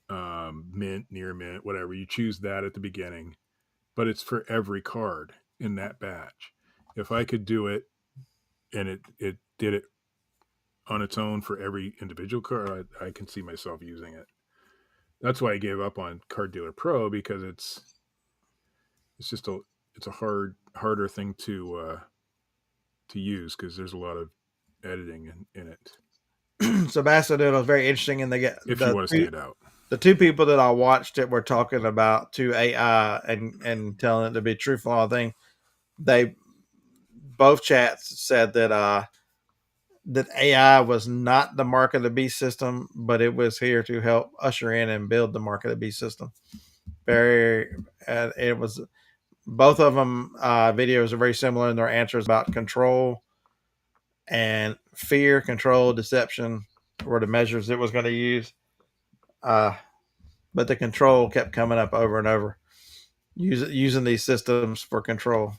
mint, near mint, whatever. You choose that at the beginning, but it's for every card in that batch. If I could do it and it did it on its own for every individual card, I can see myself using it. That's why I gave up on Card Dealer Pro, because it's just a harder thing to use, because there's a lot of editing in it. So Mastodon was very interesting, and they get if you want to stand out. The two people that I watched it were talking about to AI and telling it to be truthful on thing. They both chats said that that AI was not the mark of the beast system, but it was here to help usher in and build the mark of the beast system. It was both of them. Videos are very similar in their answers about control and fear, control, deception were the measures it was going to use. But the control kept coming up over and over, using these systems for control.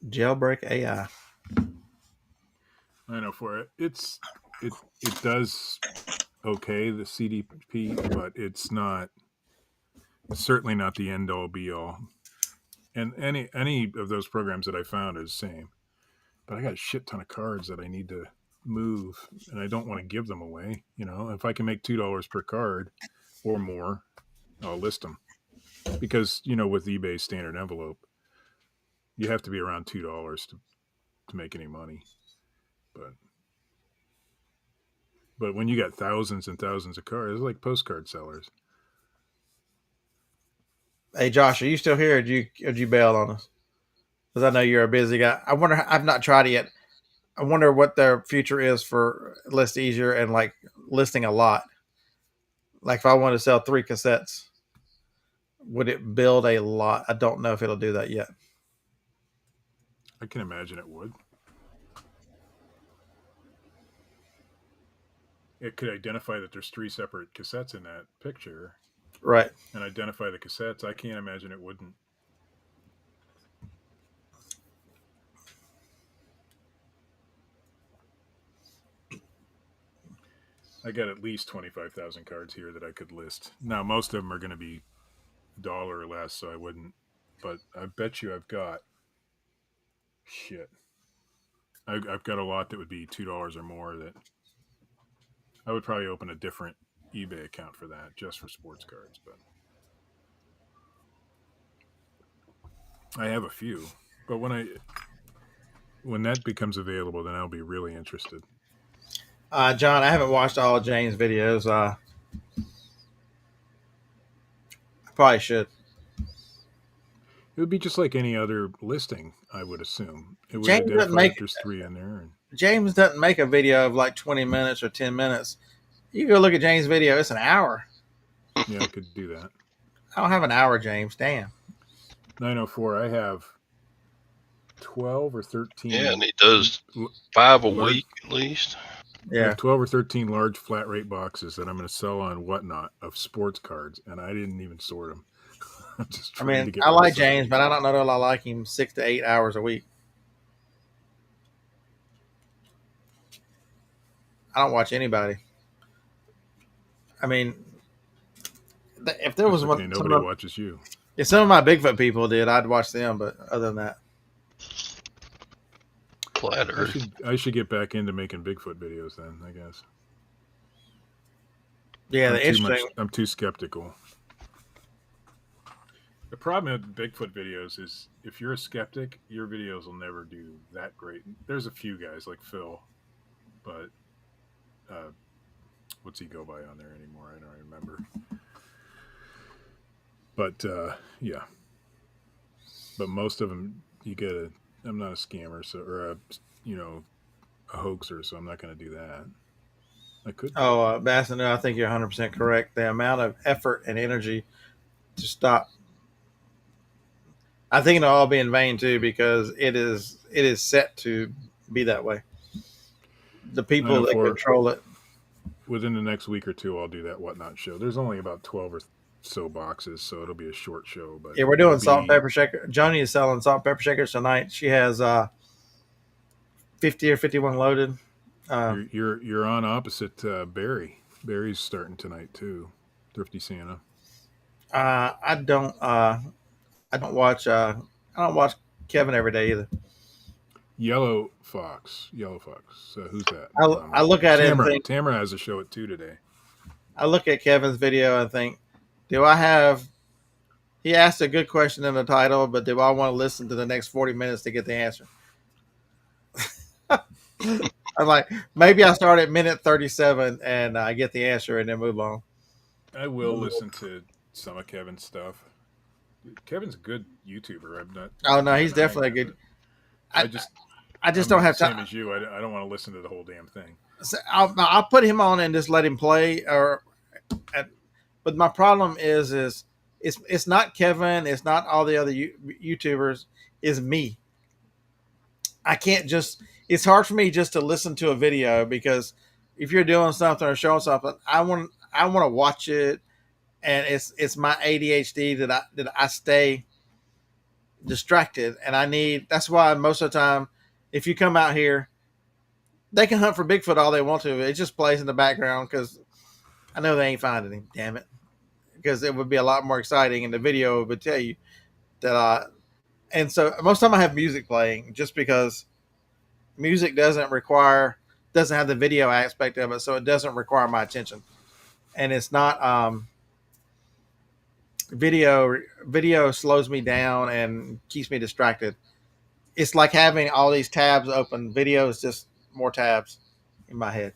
Jailbreak AI. I know for it. It does okay, the CDP, but it's certainly not the end all be all. And any of those programs that I found is the same. But I got a shit ton of cards that I need to move, and I don't want to give them away. If I can make $2 per card or more, I'll list them. Because with eBay standard envelope, you have to be around $2 to make any money. But when you got thousands and thousands of cards, it's like postcard sellers. Hey Josh, are you still here? Or did you bail on us? Because I know you're a busy guy. I wonder. I've not tried it yet. I wonder what their future is for List Easier and like listing a lot. Like if I want to sell 3 cassettes, would it build a lot? I don't know if it'll do that yet. I can imagine it would. It could identify that there's 3 separate cassettes in that picture. Right. And identify the cassettes. I can't imagine it wouldn't. I got at least 25,000 cards here that I could list. Now, most of them are going to be $1 or less, so I wouldn't. But I bet you I've got shit. I've got a lot that would be $2 or more that I would probably open a different eBay account for that, just for sports cards. But I have a few. But when that becomes available, then I'll be really interested. John, I haven't watched all of James' videos. I probably should. It would be just like any other listing, I would assume. It would James identify that there's 3 in there. James doesn't make a video of like 20 minutes or 10 minutes. You go look at James' video, it's an hour. Yeah, I could do that. I don't have an hour, James. Damn. 904, I have 12 or 13. Yeah, and he does 5 a week at least. I Yeah. have 12 or 13 large flat rate boxes that I'm going to sell on Whatnot of sports cards, and I didn't even sort them. I'm just I trying to mean, get I like myself- James, but I don't know that I like him 6 to 8 hours a week. I don't watch anybody. I mean, if there was That's one, okay, nobody watches you. if some of my Bigfoot people did, I'd watch them. But other than that, Flat Earth. I should get back into making Bigfoot videos then, I guess. yeah, the interesting. I'm too skeptical. The problem with Bigfoot videos is if you're a skeptic, your videos will never do that great. There's a few guys like Phil, but what's he go by on there anymore? I don't remember. But yeah, but most of them you get a. I'm not a scammer, so or a hoaxer, so I'm not going to do that. I could. Oh, Basson, I think you're 100% correct. The amount of effort and energy to stop. I think it'll all be in vain too, because it is set to be that way. The people that control it. Within the next week or two, I'll do that Whatnot show. There's only about 12 or so boxes, so it'll be a short show. But yeah, we're doing salt and pepper shaker. Joni is selling salt and pepper shakers tonight. She has 50 or 51 loaded. You're on opposite Barry. Barry's starting tonight too. Thrifty Santa. I don't watch Kevin every day either. Yellow Fox. Who's that? I look at it and think, Tamara has a show at 2 today. I look at Kevin's video and think, do I have? He asked a good question in the title, but do I want to listen to the next 40 minutes to get the answer? I'm like, maybe I start at minute 37 and I get the answer and then move on. I will listen to some of Kevin's stuff. Kevin's a good YouTuber. I'm not. Oh no, he's denying definitely a that, good. but I, I just I just I'm don't the have same time. as you. I don't want to listen to the whole damn thing. So I'll put him on and just let him play. But my problem is it's not Kevin. It's not all the other YouTubers. It's me. I can't just. It's hard for me just to listen to a video because if you're doing something or showing something, I want to watch it, and it's my ADHD that I stay distracted, and I need. That's why most of the time, if you come out here, they can hunt for Bigfoot all they want to. It just plays in the background because I know they ain't finding him. Damn it! Because it would be a lot more exciting, and the video would tell you that I. And so most of the time I have music playing just because music doesn't have the video aspect of it, so it doesn't require my attention, and it's not video slows me down and keeps me distracted. It's like having all these tabs open. Video is just more tabs in my head.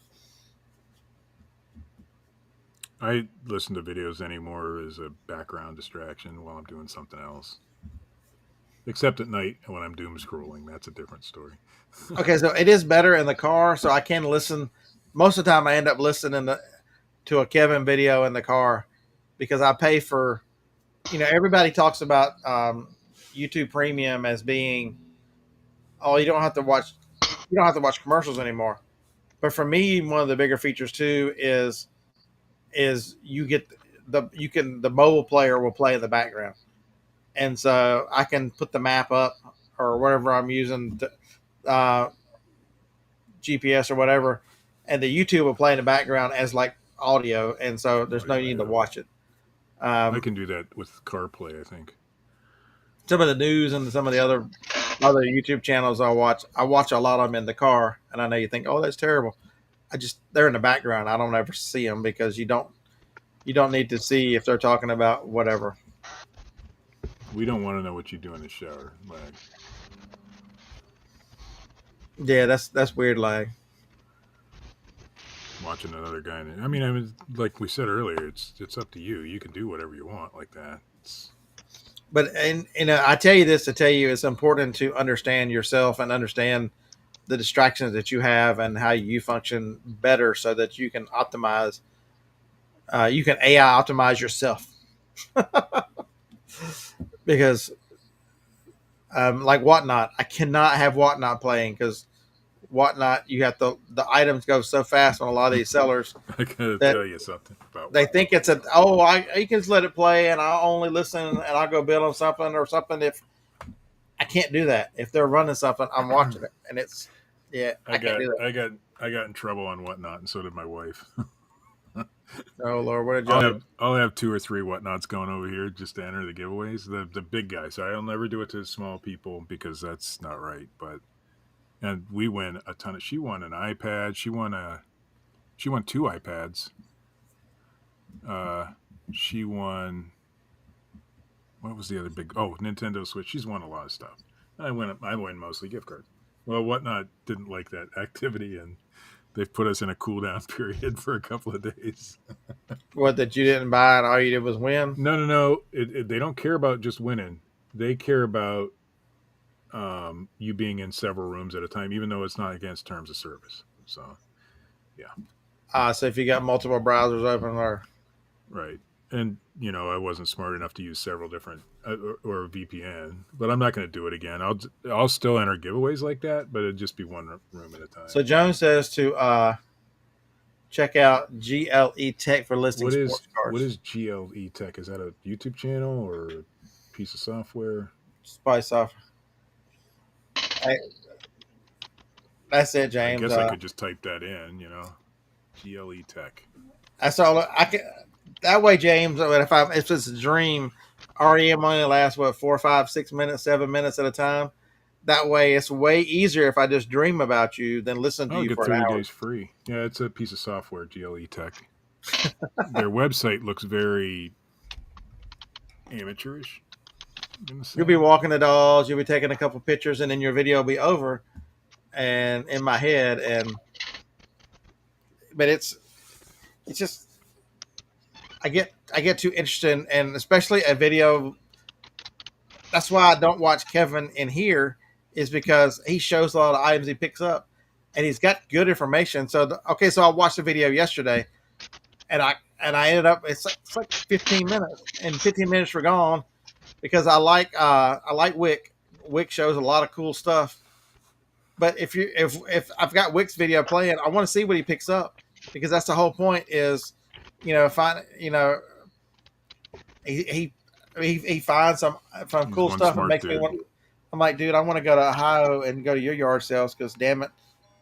I listen to videos anymore as a background distraction while I'm doing something else. Except at night when I'm doom scrolling. That's a different story. Okay, so it is better in the car, so I can listen. Most of the time, I end up listening to a Kevin video in the car because I pay for. Everybody talks about YouTube Premium as being, oh, you don't have to watch commercials anymore. But for me, one of the bigger features too is you get the mobile player will play in the background, and so I can put the map up or whatever I'm using. Uh, GPS or whatever, and the YouTube will play in the background as like audio, and so there's no need to watch it. I can do that with CarPlay, I think. Some of the news and some of the other YouTube channels I watch a lot of them in the car, and I know you think, oh, that's terrible. They're in the background. I don't ever see them because you don't need to see if they're talking about whatever. We don't want to know what you do in the shower. Yeah, that's weird lag. Watching another guy. I mean, like we said earlier, it's up to you. You can do whatever you want like that. But I tell you this to tell you it's important to understand yourself and understand the distractions that you have and how you function better so that you can optimize. You can AI optimize yourself because, like Whatnot, I cannot have Whatnot playing because Whatnot, you have the items go so fast on a lot of these sellers. I gotta tell you something about. They think it's you can just let it play and I'll only listen and I'll go build them something or something. If I can't do that, if they're running something, I'm watching it, and it's I can't do that. I got in trouble on Whatnot, and so did my wife. Oh Lord, what did you? I'll have 2 or 3 Whatnots going over here just to enter the giveaways. The big guys. I'll never do it to small people because that's not right. And we win a ton of. She won an iPad. She won 2 iPads. She won. What was the other big? Oh, Nintendo Switch. She's won a lot of stuff. I win mostly gift cards. Well, Whatnot didn't like that activity, and they've put us in a cool down period for a couple of days. What, that you didn't buy and all you did was win? No. They don't care about just winning. They care about you being in several rooms at a time, even though it's not against terms of service. So, yeah. So if you got multiple browsers open, or right, and I wasn't smart enough to use several different or a VPN, but I'm not going to do it again. I'll still enter giveaways like that, but it'd just be one room at a time. So Jones says to check out GLE Tech for listing sports cards. What is GLE Tech? Is that a YouTube channel or a piece of software? Spy software. That's it, James. I guess I could just type that in, GLE Tech. That's all I can. That way, James. If it's a dream, REM only lasts 4, 5, 6 minutes, 7 minutes at a time. That way, it's way easier if I just dream about you than listen to you for 30 an hour. days free. Yeah, it's a piece of software, GLE Tech. Their website looks very amateurish. You'll be walking the dogs. You'll be taking a couple pictures, and then your video will be over. And in my head, but it's just I get too interested, and especially a video that's why I don't watch Kevin in here, is because he shows a lot of items he picks up, and he's got good information. So so I watched the video yesterday, and I ended up it's like 15 minutes, and 15 minutes were gone because I like Wick. Wick shows a lot of cool stuff. But if I've got Wick's video playing, I want to see what he picks up, because that's the whole point. Is if I he finds some He's cool one stuff and smart makes me dude. want. I'm like, dude, I want to go to Ohio and go to your yard sales, because damn it,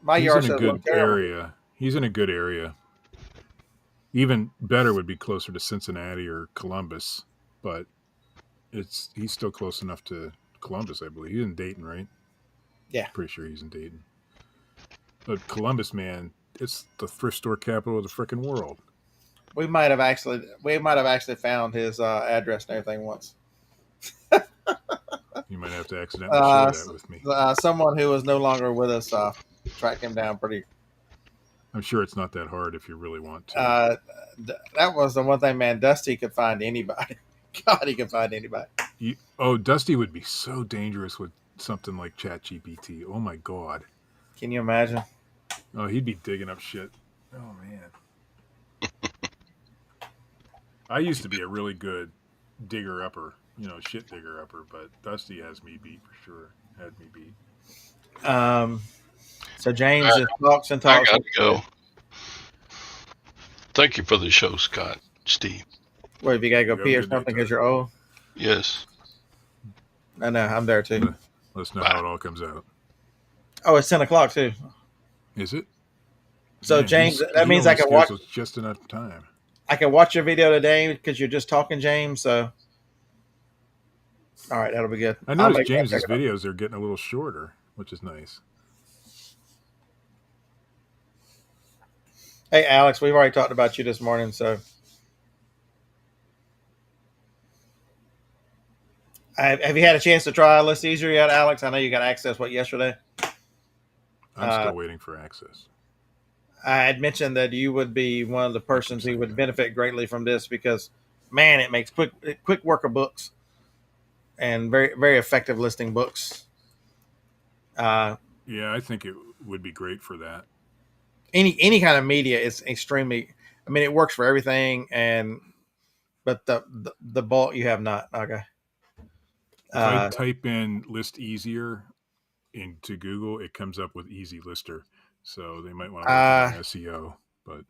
my He's yard in a sales look good terrible. area. He's in a good area. Even better would be closer to Cincinnati or Columbus, but he's still close enough to Columbus, I believe. He's in Dayton, right? Yeah. Pretty sure he's in Dayton. But Columbus, man, it's the thrift store capital of the freaking world. We might have actually found his address and everything once. You might have to accidentally share that with me. Someone who was no longer with us tracked him down pretty. I'm sure it's not that hard if you really want to. That was the one thing, man. Dusty could find anybody. God, he could find anybody. Dusty would be so dangerous with something like ChatGPT. Oh my God. Can you imagine? Oh, he'd be digging up shit. Oh man. I used to be a really good digger upper, shit digger upper, but Dusty has me beat for sure. Had me beat. So James just talks and I talks. got to go. Thank you for the show, Scott, Steve. What, if you got to go You pee have or a good day, something because Tyler. you're old? Yes. I know, I'm there too. Let us know how it all comes out. Oh, it's 10 o'clock too. Is it? So Man, James, he that means I only can watch. schedules just enough time. I can watch your video today because you're just talking, James. So, all right, that'll be good. I noticed James's videos are getting a little shorter, which is nice. Hey, Alex, we've already talked about you this morning. So, have you had a chance to try List Easier yet, Alex? I know you got access. Yesterday? I'm still waiting for access. I had mentioned that you would be one of the persons who would benefit greatly from this, because, man, it makes quick work of books and very, very effective listing books. Yeah, I think it would be great for that. Any kind of media is extremely. I mean, it works for everything, but the bulk you have not. Okay. If I type in List Easier into Google, it comes up with Easy Lister. So they might want to work on SEO. But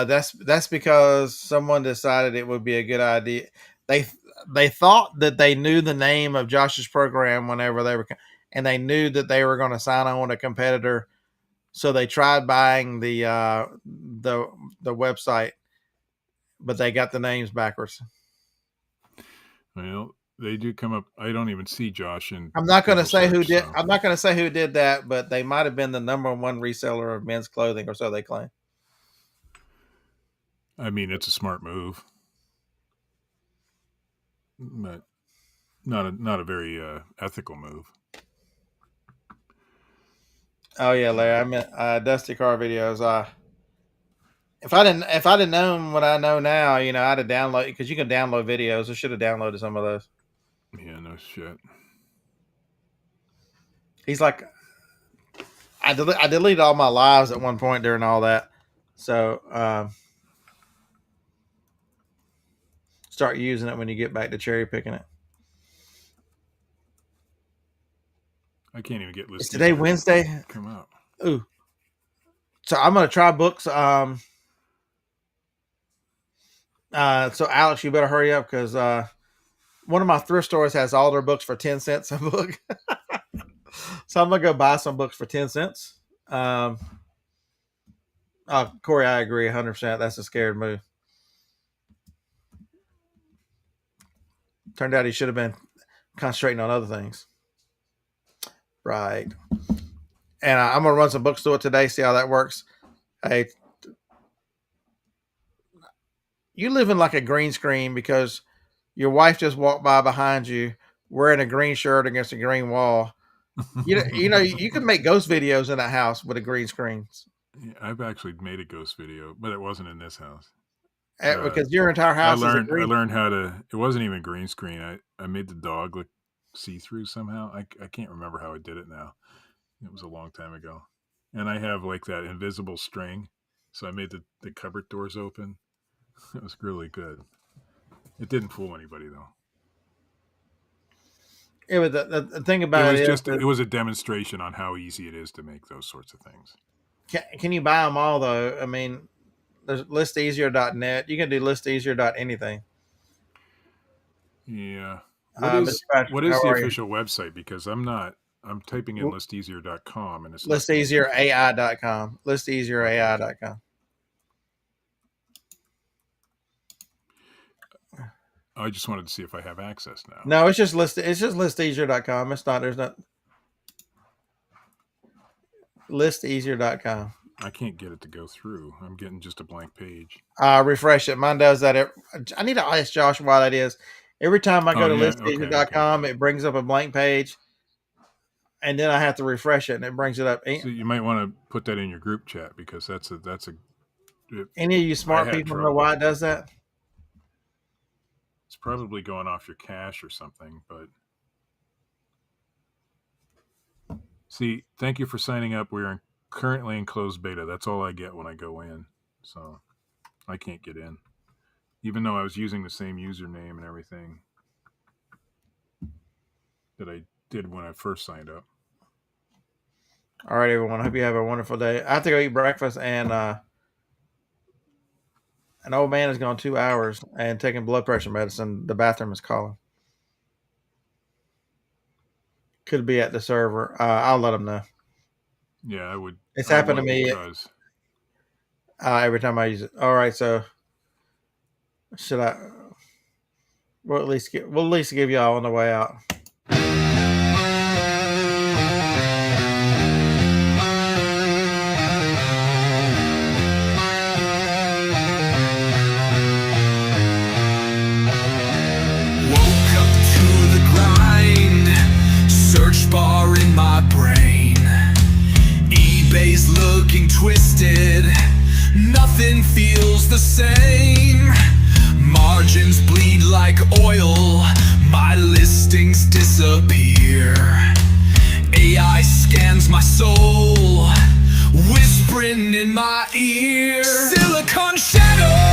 that's because someone decided it would be a good idea. They thought that they knew the name of Josh's program whenever they were, and they knew that they were going to sign on with a competitor. So they tried buying the website, but they got the names backwards. Well, they do come up. I don't even see Josh in. I'm not going to say who did. So. I'm not going to say who did that, but they might have been the number one reseller of men's clothing, or so they claim. I mean, it's a smart move, but not a very ethical move. Oh yeah, Larry. I meant Dusty Car videos. If I didn't known what I know now, I'd have downloaded, because you can download videos. I should have downloaded some of those. Yeah, no shit. He's like, I deleted all my lives at one point during all that, so start using it when you get back to cherry picking it. I can't even get listed. Is today Wednesday? Come out. Ooh. So I'm gonna try books. So Alex, you better hurry up, because one of my thrift stores has all their books for 10 cents a book. So I'm gonna go buy some books for 10 cents. Corey, I agree 100%. That's a scared move. Turned out he should have been concentrating on other things. Right. And I'm going to run some books through it today, see how that works. Hey, you live in like a green screen, because your wife just walked by behind you wearing a green shirt against a green wall. You can make ghost videos in that house with a green screen. Yeah, I've actually made a ghost video, but it wasn't in this house. Because your entire house I learned how to. It wasn't even green screen. I made the dog look see-through somehow. I can't remember how I did it now. It was a long time ago. And I have like that invisible string. So I made the cupboard doors open. It was really good. It didn't fool anybody though. Yeah, but the thing about it is, it was a demonstration on how easy it is to make those sorts of things. can you buy them all though? I mean, there's listeasier.net. You can do listeasier.anything. Yeah. Mr. Patrick, What is how the are you? official website? Because I'm typing in listeasier.com and it's listeasierai.com. listeasierai.com. I just wanted to see if I have access now. No, it's just listeasier.com. It's not. There's not. Listeasier.com. I can't get it to go through. I'm getting just a blank page. Refresh it. Mine does that. I need to ask Josh why that is. Every time I go to yeah, listeasier.com, it brings up a blank page, and then I have to refresh it, and it brings it up. So you might want to put that in your group chat because that's a. Any of you smart people know why it does that? It's probably going off your cache or something, but see, thank you for signing up. We are currently in closed beta. That's all I get when I go in. So I can't get in. Even though I was using the same username and everything that I did when I first signed up. All right, everyone. I hope you have a wonderful day. I have to go eat breakfast, and an old man is gone 2 hours and taking blood pressure medicine. The bathroom is calling. Could be at the server. I'll let him know. Yeah, I would. It's happened to me every time I use it. All right, so should I? We'll at least give y'all on the way out. Bar in my brain, eBay's looking twisted, nothing feels the same, margins bleed like oil, my listings disappear, AI scans my soul, whispering in my ear, silicon shadow.